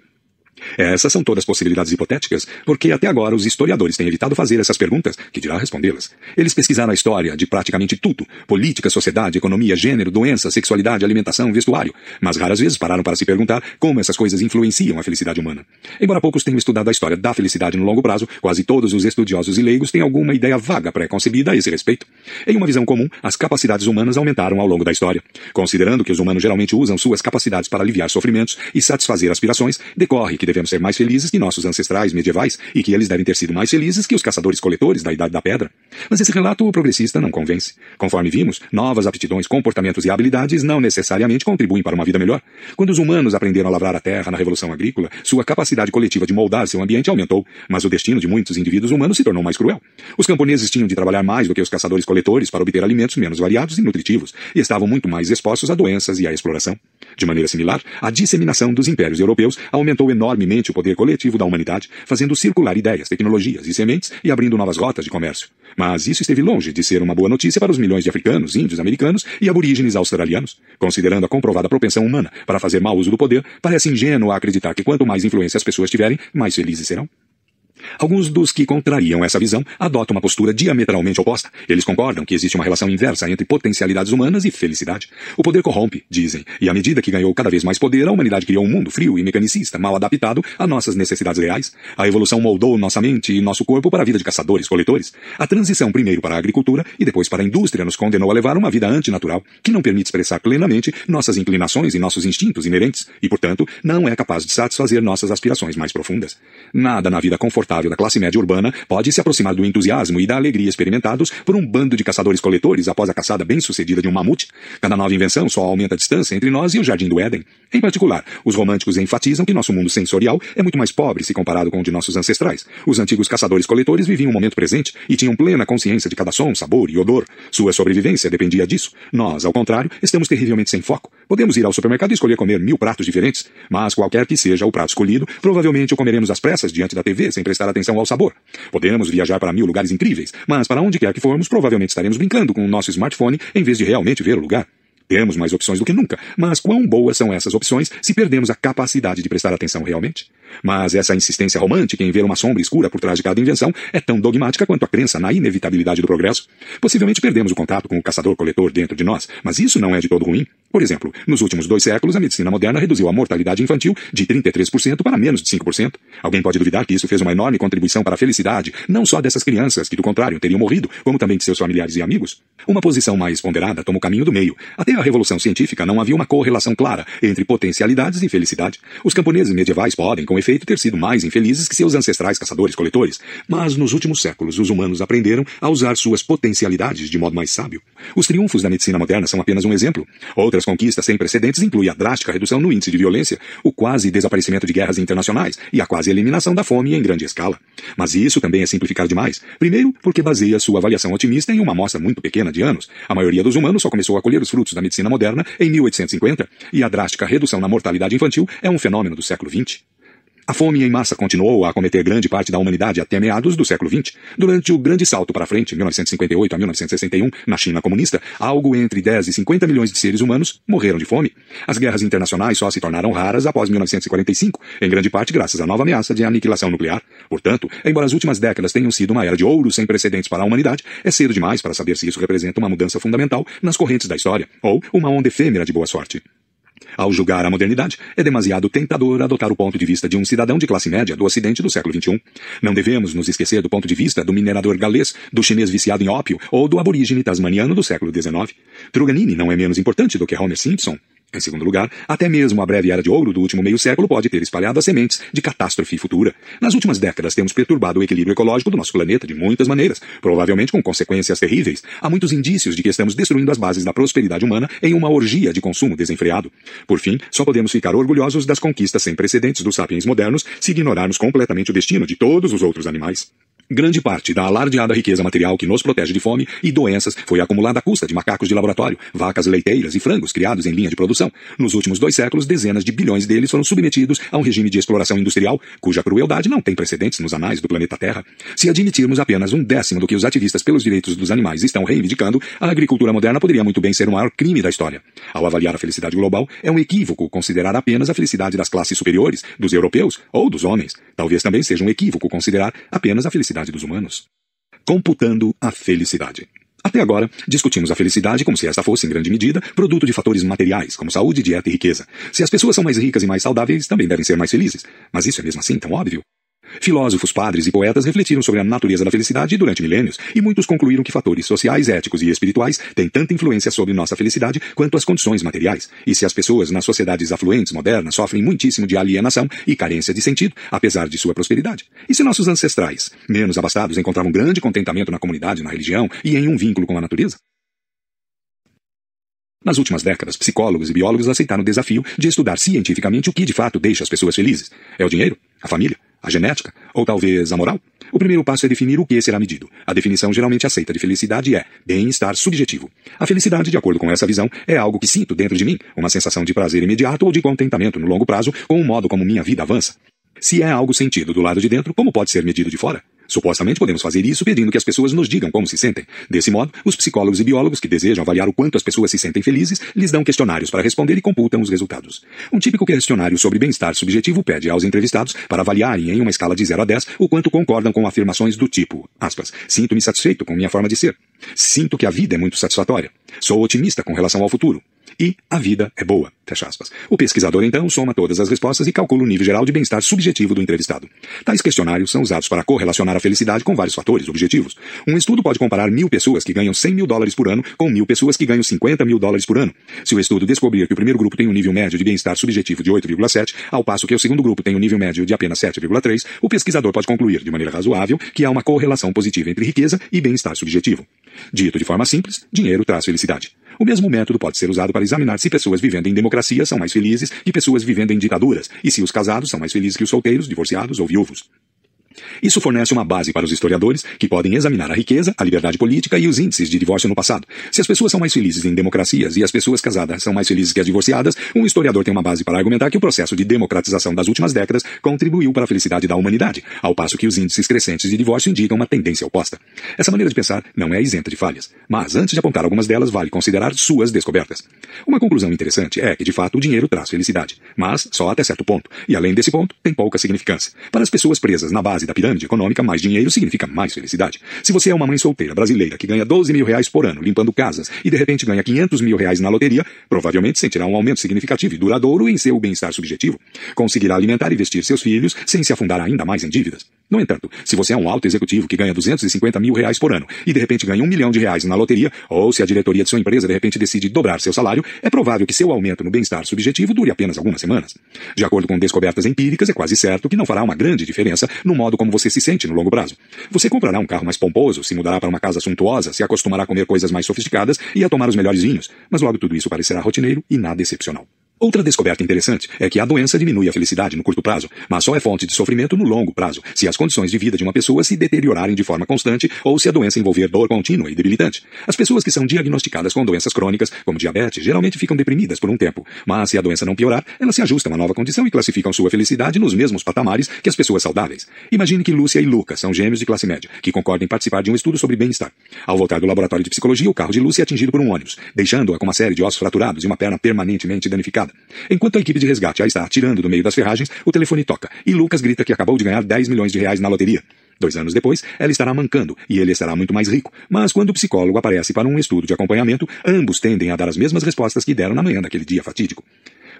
Essas são todas possibilidades hipotéticas, porque até agora os historiadores têm evitado fazer essas perguntas, que dirá respondê-las. Eles pesquisaram a história de praticamente tudo: política, sociedade, economia, gênero, doença, sexualidade, alimentação, vestuário, mas raras vezes pararam para se perguntar como essas coisas influenciam a felicidade humana. Embora poucos tenham estudado a história da felicidade no longo prazo, quase todos os estudiosos e leigos têm alguma ideia vaga pré-concebida a esse respeito. Em uma visão comum, as capacidades humanas aumentaram ao longo da história. Considerando que os humanos geralmente usam suas capacidades para aliviar sofrimentos e satisfazer aspirações, decorre que devemos ser mais felizes que nossos ancestrais medievais e que eles devem ter sido mais felizes que os caçadores-coletores da Idade da Pedra. Mas esse relato progressista não convence. Conforme vimos, novas aptidões, comportamentos e habilidades não necessariamente contribuem para uma vida melhor. Quando os humanos aprenderam a lavrar a terra na Revolução Agrícola, sua capacidade coletiva de moldar seu ambiente aumentou, mas o destino de muitos indivíduos humanos se tornou mais cruel. Os camponeses tinham de trabalhar mais do que os caçadores-coletores para obter alimentos menos variados e nutritivos, e estavam muito mais expostos a doenças e à exploração. De maneira similar, a disseminação dos impérios europeus aumentou enormemente o poder coletivo da humanidade, fazendo circular ideias, tecnologias e sementes e abrindo novas rotas de comércio. Mas isso esteve longe de ser uma boa notícia para os milhões de africanos, índios, americanos e aborígenes australianos. Considerando a comprovada propensão humana para fazer mau uso do poder, parece ingênuo acreditar que quanto mais influência as pessoas tiverem, mais felizes serão. Alguns dos que contrariam essa visão adotam uma postura diametralmente oposta. Eles concordam que existe uma relação inversa entre potencialidades humanas e felicidade. O poder corrompe, dizem, e à medida que ganhou cada vez mais poder, a humanidade criou um mundo frio e mecanicista, mal adaptado a nossas necessidades reais. A evolução moldou nossa mente e nosso corpo para a vida de caçadores-coletores. A transição primeiro para a agricultura e depois para a indústria nos condenou a levar uma vida antinatural, que não permite expressar plenamente nossas inclinações e nossos instintos inerentes, e, portanto, não é capaz de satisfazer nossas aspirações mais profundas. Nada na vida confortável confortável da classe média urbana pode se aproximar do entusiasmo e da alegria experimentados por um bando de caçadores-coletores após a caçada bem-sucedida de um mamute? Cada nova invenção só aumenta a distância entre nós e o Jardim do Éden. Em particular, os românticos enfatizam que nosso mundo sensorial é muito mais pobre se comparado com o de nossos ancestrais. Os antigos caçadores-coletores viviam o momento presente e tinham plena consciência de cada som, sabor e odor. Sua sobrevivência dependia disso. Nós, ao contrário, estamos terrivelmente sem foco. Podemos ir ao supermercado e escolher comer 1000 pratos diferentes, mas qualquer que seja o prato escolhido, provavelmente o comeremos às pressas diante da TV sem prestar atenção ao sabor. Podemos viajar para 1000 lugares incríveis, mas para onde quer que formos, provavelmente estaremos brincando com o nosso smartphone em vez de realmente ver o lugar. Temos mais opções do que nunca, mas quão boas são essas opções se perdemos a capacidade de prestar atenção realmente? Mas essa insistência romântica em ver uma sombra escura por trás de cada invenção é tão dogmática quanto a crença na inevitabilidade do progresso. Possivelmente perdemos o contato com o caçador-coletor dentro de nós, mas isso não é de todo ruim. Por exemplo, nos últimos 2 séculos, a medicina moderna reduziu a mortalidade infantil de 33% para menos de 5%. Alguém pode duvidar que isso fez uma enorme contribuição para a felicidade, não só dessas crianças, que do contrário teriam morrido, como também de seus familiares e amigos? Uma posição mais ponderada toma o caminho do meio. Até a Revolução Científica não havia uma correlação clara entre potencialidades e felicidade. Os camponeses medievais podem, com efeito, ter sido mais infelizes que seus ancestrais caçadores-coletores, mas nos últimos séculos os humanos aprenderam a usar suas potencialidades de modo mais sábio. Os triunfos da medicina moderna são apenas um exemplo. Outras conquistas sem precedentes incluem a drástica redução no índice de violência, o quase desaparecimento de guerras internacionais e a quase eliminação da fome em grande escala. Mas isso também é simplificar demais. Primeiro, porque baseia sua avaliação otimista em uma amostra muito pequena de anos. A maioria dos humanos só começou a colher os frutos da medicina moderna em 1850, e a drástica redução na mortalidade infantil é um fenômeno do século XX. A fome em massa continuou a acometer grande parte da humanidade até meados do século XX. Durante o grande salto para frente, 1958 a 1961, na China comunista, algo entre 10 e 50 milhões de seres humanos morreram de fome. As guerras internacionais só se tornaram raras após 1945, em grande parte graças à nova ameaça de aniquilação nuclear. Portanto, embora as últimas décadas tenham sido uma era de ouro sem precedentes para a humanidade, é cedo demais para saber se isso representa uma mudança fundamental nas correntes da história, ou uma onda efêmera de boa sorte. Ao julgar a modernidade, é demasiado tentador adotar o ponto de vista de um cidadão de classe média do Ocidente do século XXI. Não devemos nos esquecer do ponto de vista do minerador galês, do chinês viciado em ópio ou do aborígene tasmaniano do século XIX. Truganini não é menos importante do que Homer Simpson. Em segundo lugar, até mesmo a breve era de ouro do último meio século pode ter espalhado as sementes de catástrofe futura. Nas últimas décadas temos perturbado o equilíbrio ecológico do nosso planeta de muitas maneiras, provavelmente com consequências terríveis. Há muitos indícios de que estamos destruindo as bases da prosperidade humana em uma orgia de consumo desenfreado. Por fim, só podemos ficar orgulhosos das conquistas sem precedentes dos sapiens modernos se ignorarmos completamente o destino de todos os outros animais. Grande parte da alardeada riqueza material que nos protege de fome e doenças foi acumulada à custa de macacos de laboratório, vacas leiteiras e frangos criados em linha de produção. Nos últimos 2 séculos, dezenas de bilhões deles foram submetidos a um regime de exploração industrial, cuja crueldade não tem precedentes nos anais do planeta Terra. Se admitirmos apenas 1/10 do que os ativistas pelos direitos dos animais estão reivindicando, a agricultura moderna poderia muito bem ser o maior crime da história. Ao avaliar a felicidade global, é um equívoco considerar apenas a felicidade das classes superiores, dos europeus ou dos homens. Talvez também seja um equívoco considerar apenas a felicidade dos humanos. Computando a felicidade. Até agora, discutimos a felicidade como se esta fosse, em grande medida, produto de fatores materiais, como saúde, dieta e riqueza. Se as pessoas são mais ricas e mais saudáveis, também devem ser mais felizes. Mas isso é mesmo assim tão óbvio? Filósofos, padres e poetas refletiram sobre a natureza da felicidade durante milênios, e muitos concluíram que fatores sociais, éticos e espirituais têm tanta influência sobre nossa felicidade quanto as condições materiais. E se as pessoas nas sociedades afluentes modernas sofrem muitíssimo de alienação e carência de sentido, apesar de sua prosperidade? E se nossos ancestrais, menos abastados, encontravam grande contentamento na comunidade, na religião e em um vínculo com a natureza? Nas últimas décadas, psicólogos e biólogos aceitaram o desafio de estudar cientificamente o que de fato deixa as pessoas felizes. É o dinheiro? A família? A genética? Ou talvez a moral? O primeiro passo é definir o que será medido. A definição geralmente aceita de felicidade é bem-estar subjetivo. A felicidade, de acordo com essa visão, é algo que sinto dentro de mim, uma sensação de prazer imediato ou de contentamento no longo prazo com o modo como minha vida avança. Se é algo sentido do lado de dentro, como pode ser medido de fora? Supostamente podemos fazer isso pedindo que as pessoas nos digam como se sentem. Desse modo, os psicólogos e biólogos que desejam avaliar o quanto as pessoas se sentem felizes, lhes dão questionários para responder e computam os resultados. Um típico questionário sobre bem-estar subjetivo pede aos entrevistados para avaliarem em uma escala de 0 a 10 o quanto concordam com afirmações do tipo, aspas, sinto-me satisfeito com minha forma de ser. Sinto que a vida é muito satisfatória. Sou otimista com relação ao futuro. E a vida é boa. Fecha aspas. O pesquisador, então, soma todas as respostas e calcula o nível geral de bem-estar subjetivo do entrevistado. Tais questionários são usados para correlacionar a felicidade com vários fatores objetivos. Um estudo pode comparar 1.000 pessoas que ganham $100 mil por ano com 1.000 pessoas que ganham $50 mil por ano. Se o estudo descobrir que o primeiro grupo tem um nível médio de bem-estar subjetivo de 8,7, ao passo que o segundo grupo tem um nível médio de apenas 7,3, o pesquisador pode concluir, de maneira razoável, que há uma correlação positiva entre riqueza e bem-estar subjetivo. Dito de forma simples, dinheiro traz felicidade. O mesmo método pode ser usado para examinar se pessoas vivendo em democracia são mais felizes que pessoas vivendo em ditaduras, e se os casados são mais felizes que os solteiros, divorciados ou viúvos. Isso fornece uma base para os historiadores, que podem examinar a riqueza, a liberdade política e os índices de divórcio no passado. Se as pessoas são mais felizes em democracias e as pessoas casadas são mais felizes que as divorciadas, um historiador tem uma base para argumentar que o processo de democratização das últimas décadas contribuiu para a felicidade da humanidade, ao passo que os índices crescentes de divórcio indicam uma tendência oposta. Essa maneira de pensar não é isenta de falhas, mas antes de apontar algumas delas, vale considerar suas descobertas. Uma conclusão interessante é que, de fato, o dinheiro traz felicidade, mas só até certo ponto, e além desse ponto, tem pouca significância. Para as pessoas presas na base da pirâmide econômica, mais dinheiro significa mais felicidade. Se você é uma mãe solteira brasileira que ganha R$12 mil por ano limpando casas e de repente ganha R$500 mil na loteria, provavelmente sentirá um aumento significativo e duradouro em seu bem-estar subjetivo. Conseguirá alimentar e vestir seus filhos sem se afundar ainda mais em dívidas. No entanto, se você é um alto executivo que ganha R$250 mil por ano e de repente ganha R$1 milhão na loteria, ou se a diretoria de sua empresa de repente decide dobrar seu salário, é provável que seu aumento no bem-estar subjetivo dure apenas algumas semanas. De acordo com descobertas empíricas, é quase certo que não fará uma grande diferença no modo como você se sente no longo prazo. Você comprará um carro mais pomposo, se mudará para uma casa suntuosa, se acostumará a comer coisas mais sofisticadas e a tomar os melhores vinhos, mas logo tudo isso parecerá rotineiro e nada excepcional. Outra descoberta interessante é que a doença diminui a felicidade no curto prazo, mas só é fonte de sofrimento no longo prazo, se as condições de vida de uma pessoa se deteriorarem de forma constante ou se a doença envolver dor contínua e debilitante. As pessoas que são diagnosticadas com doenças crônicas, como diabetes, geralmente ficam deprimidas por um tempo, mas se a doença não piorar, elas se ajustam à nova condição e classificam sua felicidade nos mesmos patamares que as pessoas saudáveis. Imagine que Lúcia e Lucas são gêmeos de classe média, que concordam em participar de um estudo sobre bem-estar. Ao voltar do laboratório de psicologia, o carro de Lúcia é atingido por um ônibus, deixando-a com uma série de ossos fraturados e uma perna permanentemente danificada. Enquanto a equipe de resgate a está tirando do meio das ferragens, o telefone toca e Lucas grita que acabou de ganhar R$10 milhões na loteria. 2 anos depois, ela estará mancando e ele estará muito mais rico. Mas quando o psicólogo aparece para um estudo de acompanhamento, ambos tendem a dar as mesmas respostas que deram na manhã daquele dia fatídico.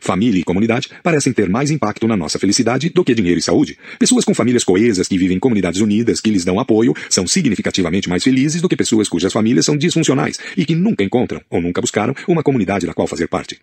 Família e comunidade parecem ter mais impacto na nossa felicidade do que dinheiro e saúde. Pessoas com famílias coesas que vivem em comunidades unidas, que lhes dão apoio, são significativamente mais felizes do que pessoas cujas famílias são disfuncionais e que nunca encontram ou nunca buscaram uma comunidade da qual fazer parte.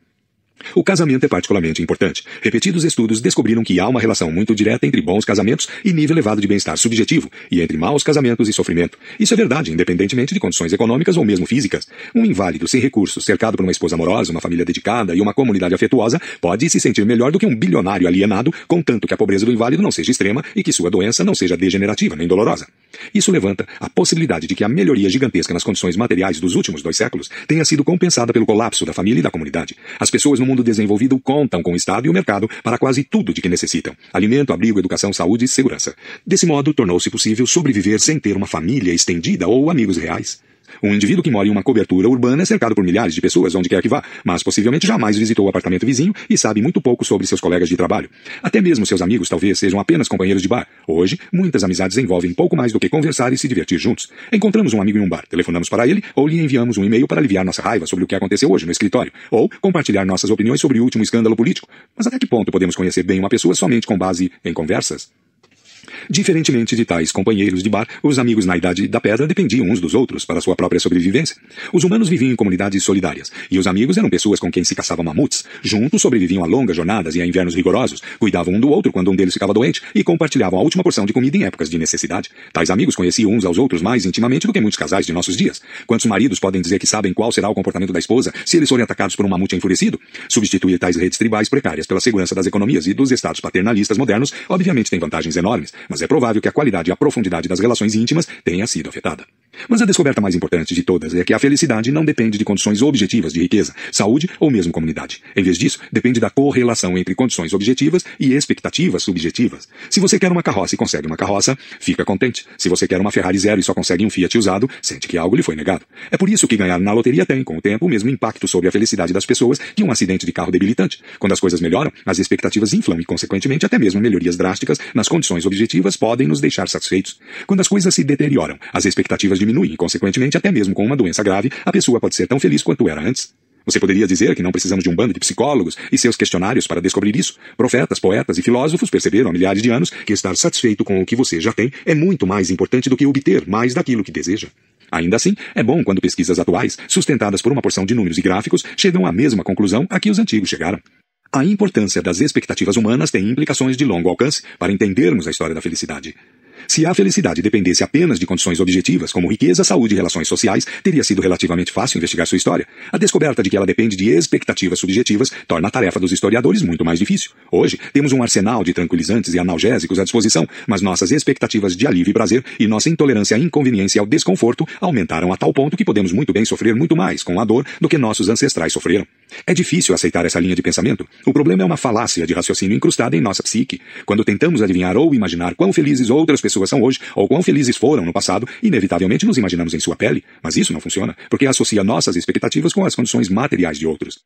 O casamento é particularmente importante. Repetidos estudos descobriram que há uma relação muito direta entre bons casamentos e nível elevado de bem-estar subjetivo, e entre maus casamentos e sofrimento. Isso é verdade, independentemente de condições econômicas ou mesmo físicas. Um inválido sem recursos, cercado por uma esposa amorosa, uma família dedicada e uma comunidade afetuosa, pode se sentir melhor do que um bilionário alienado, contanto que a pobreza do inválido não seja extrema e que sua doença não seja degenerativa nem dolorosa. Isso levanta a possibilidade de que a melhoria gigantesca nas condições materiais dos últimos 2 séculos tenha sido compensada pelo colapso da família e da comunidade. As pessoas no mundo desenvolvido contam com o Estado e o mercado para quase tudo de que necessitam: alimento, abrigo, educação, saúde e segurança. Desse modo, tornou-se possível sobreviver sem ter uma família estendida ou amigos reais. Um indivíduo que mora em uma cobertura urbana é cercado por milhares de pessoas onde quer que vá, mas possivelmente jamais visitou o apartamento vizinho e sabe muito pouco sobre seus colegas de trabalho. Até mesmo seus amigos talvez sejam apenas companheiros de bar. Hoje, muitas amizades envolvem pouco mais do que conversar e se divertir juntos. Encontramos um amigo em um bar, telefonamos para ele ou lhe enviamos um e-mail para aliviar nossa raiva sobre o que aconteceu hoje no escritório, ou compartilhar nossas opiniões sobre o último escândalo político. Mas até que ponto podemos conhecer bem uma pessoa somente com base em conversas? Diferentemente de tais companheiros de bar, os amigos na Idade da Pedra dependiam uns dos outros para sua própria sobrevivência. Os humanos viviam em comunidades solidárias, e os amigos eram pessoas com quem se caçava mamuts. Juntos sobreviviam a longas jornadas e a invernos rigorosos, cuidavam um do outro quando um deles ficava doente e compartilhavam a última porção de comida em épocas de necessidade. Tais amigos conheciam uns aos outros mais intimamente do que muitos casais de nossos dias. Quantos maridos podem dizer que sabem qual será o comportamento da esposa se eles forem atacados por um mamute enfurecido? Substituir tais redes tribais precárias pela segurança das economias e dos estados paternalistas modernos obviamente tem vantagens enormes, mas é provável que a qualidade e a profundidade das relações íntimas tenha sido afetada. Mas a descoberta mais importante de todas é que a felicidade não depende de condições objetivas de riqueza, saúde ou mesmo comunidade. Em vez disso, depende da correlação entre condições objetivas e expectativas subjetivas. Se você quer uma carroça e consegue uma carroça, fica contente. Se você quer uma Ferrari zero e só consegue um Fiat usado, sente que algo lhe foi negado. É por isso que ganhar na loteria tem, com o tempo, o mesmo impacto sobre a felicidade das pessoas que um acidente de carro debilitante. Quando as coisas melhoram, as expectativas inflam e, consequentemente, até mesmo melhorias drásticas nas condições objetivas podem nos deixar satisfeitos. Quando as coisas se deterioram, as expectativas diminuem e, consequentemente, até mesmo com uma doença grave, a pessoa pode ser tão feliz quanto era antes. Você poderia dizer que não precisamos de um bando de psicólogos e seus questionários para descobrir isso. Profetas, poetas e filósofos perceberam há milhares de anos que estar satisfeito com o que você já tem é muito mais importante do que obter mais daquilo que deseja. Ainda assim, é bom quando pesquisas atuais, sustentadas por uma porção de números e gráficos, chegam à mesma conclusão a que os antigos chegaram. A importância das expectativas humanas tem implicações de longo alcance para entendermos a história da felicidade. Se a felicidade dependesse apenas de condições objetivas, como riqueza, saúde e relações sociais, teria sido relativamente fácil investigar sua história. A descoberta de que ela depende de expectativas subjetivas torna a tarefa dos historiadores muito mais difícil. Hoje, temos um arsenal de tranquilizantes e analgésicos à disposição, mas nossas expectativas de alívio e prazer e nossa intolerância à inconveniência e ao desconforto aumentaram a tal ponto que podemos muito bem sofrer muito mais com a dor do que nossos ancestrais sofreram. É difícil aceitar essa linha de pensamento. O problema é uma falácia de raciocínio incrustada em nossa psique. Quando tentamos adivinhar ou imaginar quão felizes outras pessoas são hoje, ou quão felizes foram no passado, inevitavelmente nos imaginamos em sua pele. Mas isso não funciona, porque associa nossas expectativas com as condições materiais de outros.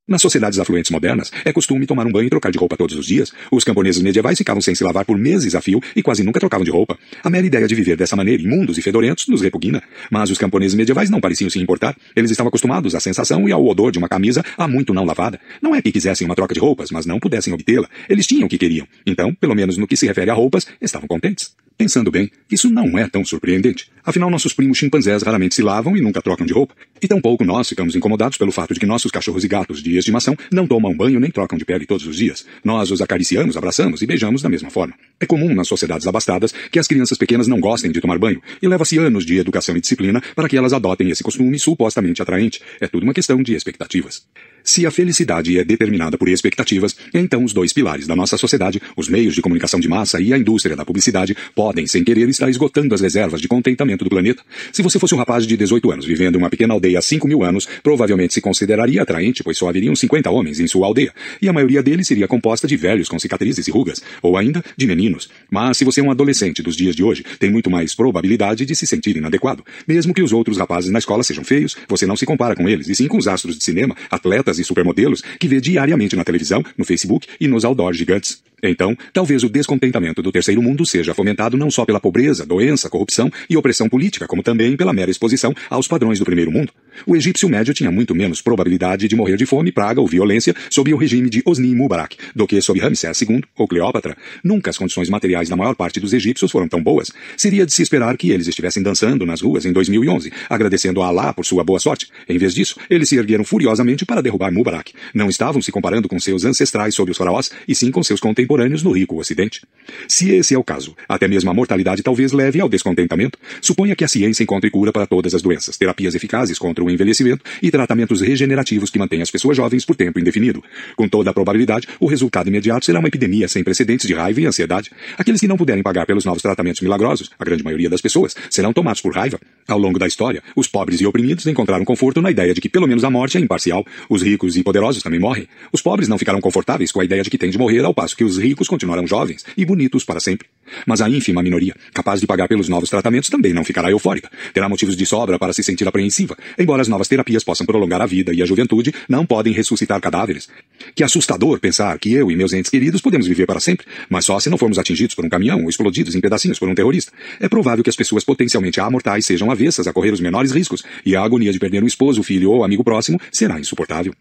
Nas sociedades afluentes modernas, é costume tomar um banho e trocar de roupa todos os dias. Os camponeses medievais ficavam sem se lavar por meses a fio e quase nunca trocavam de roupa. A mera ideia de viver dessa maneira, imundos e fedorentos, nos repugna. Mas os camponeses medievais não pareciam se importar. Eles estavam acostumados à sensação e ao odor de uma camisa há muito não lavada. Não é que quisessem uma troca de roupas, mas não pudessem obtê-la. Eles tinham o que queriam. Então, pelo menos no que se refere a roupas, estavam contentes. Pensando bem, isso não é tão surpreendente. Afinal, nossos primos chimpanzés raramente se lavam e nunca trocam de roupa. E tampouco nós ficamos incomodados pelo fato de que nossos cachorros e gatos de estimação não tomam banho nem trocam de pele todos os dias. Nós os acariciamos, abraçamos e beijamos da mesma forma. É comum nas sociedades abastadas que as crianças pequenas não gostem de tomar banho, e leva-se anos de educação e disciplina para que elas adotem esse costume supostamente atraente. É tudo uma questão de expectativas. Se a felicidade é determinada por expectativas, então os dois pilares da nossa sociedade, os meios de comunicação de massa e a indústria da publicidade, podem, sem querer, estar esgotando as reservas de contentamento do planeta. Se você fosse um rapaz de 18 anos vivendo em uma pequena aldeia há 5.000 anos, provavelmente se consideraria atraente, pois só haveriam 50 homens em sua aldeia, e a maioria deles seria composta de velhos com cicatrizes e rugas, ou ainda de meninos. Mas se você é um adolescente dos dias de hoje, tem muito mais probabilidade de se sentir inadequado. Mesmo que os outros rapazes na escola sejam feios, você não se compara com eles, e sim com os astros de cinema, atletas e supermodelos que vê diariamente na televisão, no Facebook e nos outdoors gigantes. Então, talvez o descontentamento do terceiro mundo seja fomentado não só pela pobreza, doença, corrupção e opressão política, como também pela mera exposição aos padrões do primeiro mundo. O egípcio médio tinha muito menos probabilidade de morrer de fome, praga ou violência sob o regime de Hosni Mubarak do que sob Ramsés II ou Cleópatra. Nunca as condições materiais da maior parte dos egípcios foram tão boas. Seria de se esperar que eles estivessem dançando nas ruas em 2011, agradecendo a Alá por sua boa sorte. Em vez disso, eles se ergueram furiosamente para derrubar Mubarak. Não estavam se comparando com seus ancestrais sob os faraós, e sim com seus contemporâneos no rico Ocidente. Se esse é o caso, até mesmo a mortalidade talvez leve ao descontentamento. Suponha que a ciência encontre cura para todas as doenças, terapias eficazes contra o envelhecimento e tratamentos regenerativos que mantêm as pessoas jovens por tempo indefinido. Com toda a probabilidade, o resultado imediato será uma epidemia sem precedentes de raiva e ansiedade. Aqueles que não puderem pagar pelos novos tratamentos milagrosos, a grande maioria das pessoas, serão tomados por raiva. Ao longo da história, os pobres e oprimidos encontraram conforto na ideia de que pelo menos a morte é imparcial. Os ricos e poderosos também morrem. Os pobres não ficaram confortáveis com a ideia de que têm de morrer, ao passo que os ricos continuarão jovens e bonitos para sempre. Mas a ínfima minoria, capaz de pagar pelos novos tratamentos, também não ficará eufórica. Terá motivos de sobra para se sentir apreensiva. Embora as novas terapias possam prolongar a vida e a juventude, não podem ressuscitar cadáveres. Que assustador pensar que eu e meus entes queridos podemos viver para sempre, mas só se não formos atingidos por um caminhão ou explodidos em pedacinhos por um terrorista. É provável que as pessoas potencialmente amortais sejam avessas a correr os menores riscos, e a agonia de perder um esposo, filho ou amigo próximo será insuportável.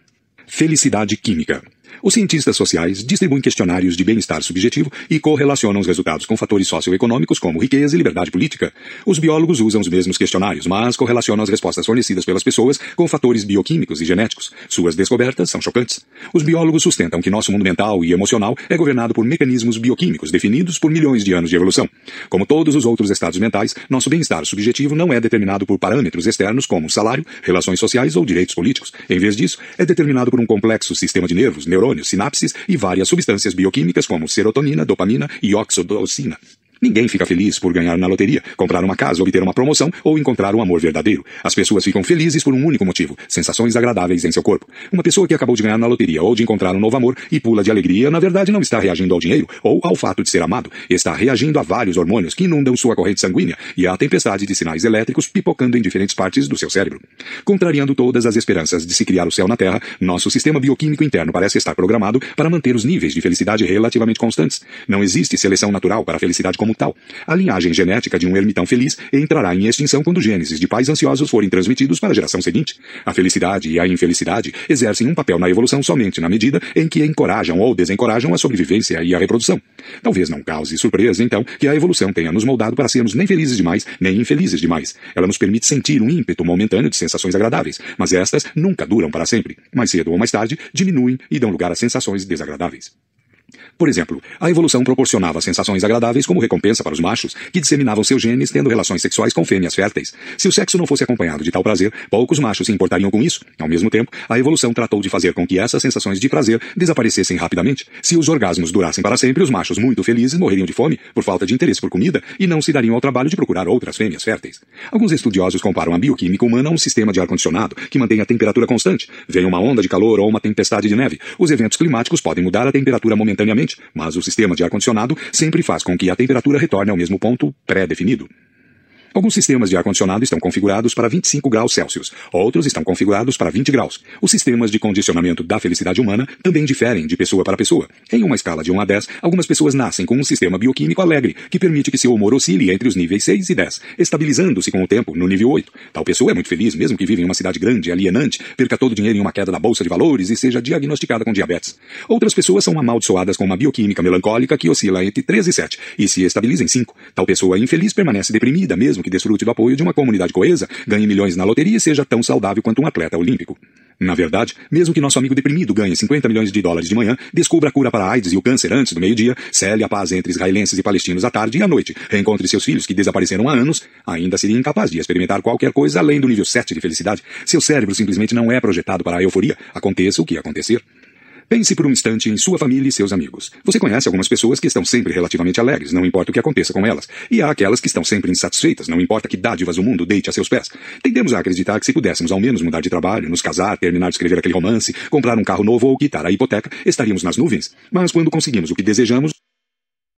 Felicidade química. Os cientistas sociais distribuem questionários de bem-estar subjetivo e correlacionam os resultados com fatores socioeconômicos como riqueza e liberdade política. Os biólogos usam os mesmos questionários, mas correlacionam as respostas fornecidas pelas pessoas com fatores bioquímicos e genéticos. Suas descobertas são chocantes. Os biólogos sustentam que nosso mundo mental e emocional é governado por mecanismos bioquímicos definidos por milhões de anos de evolução. Como todos os outros estados mentais, nosso bem-estar subjetivo não é determinado por parâmetros externos como salário, relações sociais ou direitos políticos. Em vez disso, é determinado por um complexo sistema de nervos, neurônios, sinapses e várias substâncias bioquímicas como serotonina, dopamina e oxitocina. Ninguém fica feliz por ganhar na loteria, comprar uma casa, obter uma promoção ou encontrar um amor verdadeiro. As pessoas ficam felizes por um único motivo: sensações agradáveis em seu corpo. Uma pessoa que acabou de ganhar na loteria ou de encontrar um novo amor e pula de alegria, na verdade não está reagindo ao dinheiro ou ao fato de ser amado. Está reagindo a vários hormônios que inundam sua corrente sanguínea e à tempestade de sinais elétricos pipocando em diferentes partes do seu cérebro. Contrariando todas as esperanças de se criar o céu na Terra, nosso sistema bioquímico interno parece estar programado para manter os níveis de felicidade relativamente constantes. Não existe seleção natural para a felicidade comum. como tal. A linhagem genética de um ermitão feliz entrará em extinção quando genes de pais ansiosos forem transmitidos para a geração seguinte. A felicidade e a infelicidade exercem um papel na evolução somente na medida em que encorajam ou desencorajam a sobrevivência e a reprodução. Talvez não cause surpresa, então, que a evolução tenha nos moldado para sermos nem felizes demais, nem infelizes demais. Ela nos permite sentir um ímpeto momentâneo de sensações agradáveis, mas estas nunca duram para sempre. Mais cedo ou mais tarde, diminuem e dão lugar a sensações desagradáveis. Por exemplo, a evolução proporcionava sensações agradáveis como recompensa para os machos, que disseminavam seus genes tendo relações sexuais com fêmeas férteis. Se o sexo não fosse acompanhado de tal prazer, poucos machos se importariam com isso. Ao mesmo tempo, a evolução tratou de fazer com que essas sensações de prazer desaparecessem rapidamente. Se os orgasmos durassem para sempre, os machos muito felizes morreriam de fome, por falta de interesse por comida, e não se dariam ao trabalho de procurar outras fêmeas férteis. Alguns estudiosos comparam a bioquímica humana a um sistema de ar-condicionado que mantém a temperatura constante. Venha uma onda de calor ou uma tempestade de neve. Os eventos climáticos podem mudar a temperatura momentaneamente, mas o sistema de ar-condicionado sempre faz com que a temperatura retorne ao mesmo ponto pré-definido. Alguns sistemas de ar-condicionado estão configurados para 25 graus Celsius, outros estão configurados para 20 graus. Os sistemas de condicionamento da felicidade humana também diferem de pessoa para pessoa. Em uma escala de 1 a 10, algumas pessoas nascem com um sistema bioquímico alegre, que permite que seu humor oscile entre os níveis 6 e 10, estabilizando-se com o tempo no nível 8. Tal pessoa é muito feliz, mesmo que viva em uma cidade grande e alienante, perca todo o dinheiro em uma queda da bolsa de valores e seja diagnosticada com diabetes. Outras pessoas são amaldiçoadas com uma bioquímica melancólica que oscila entre 3 e 7 e se estabiliza em 5. Tal pessoa infeliz permanece deprimida, mesmo que desfrute do apoio de uma comunidade coesa, ganhe milhões na loteria e seja tão saudável quanto um atleta olímpico. Na verdade, mesmo que nosso amigo deprimido ganhe 50 milhões de dólares de manhã, descubra a cura para a AIDS e o câncer antes do meio-dia, cele a paz entre israelenses e palestinos à tarde e à noite, reencontre seus filhos que desapareceram há anos, ainda seria incapaz de experimentar qualquer coisa além do nível 7 de felicidade. Seu cérebro simplesmente não é projetado para a euforia, aconteça o que acontecer. Pense por um instante em sua família e seus amigos. Você conhece algumas pessoas que estão sempre relativamente alegres, não importa o que aconteça com elas. E há aquelas que estão sempre insatisfeitas, não importa que dádivas o mundo deite a seus pés. Tendemos a acreditar que se pudéssemos ao menos mudar de trabalho, nos casar, terminar de escrever aquele romance, comprar um carro novo ou quitar a hipoteca, estaríamos nas nuvens. Mas quando conseguimos o que desejamos,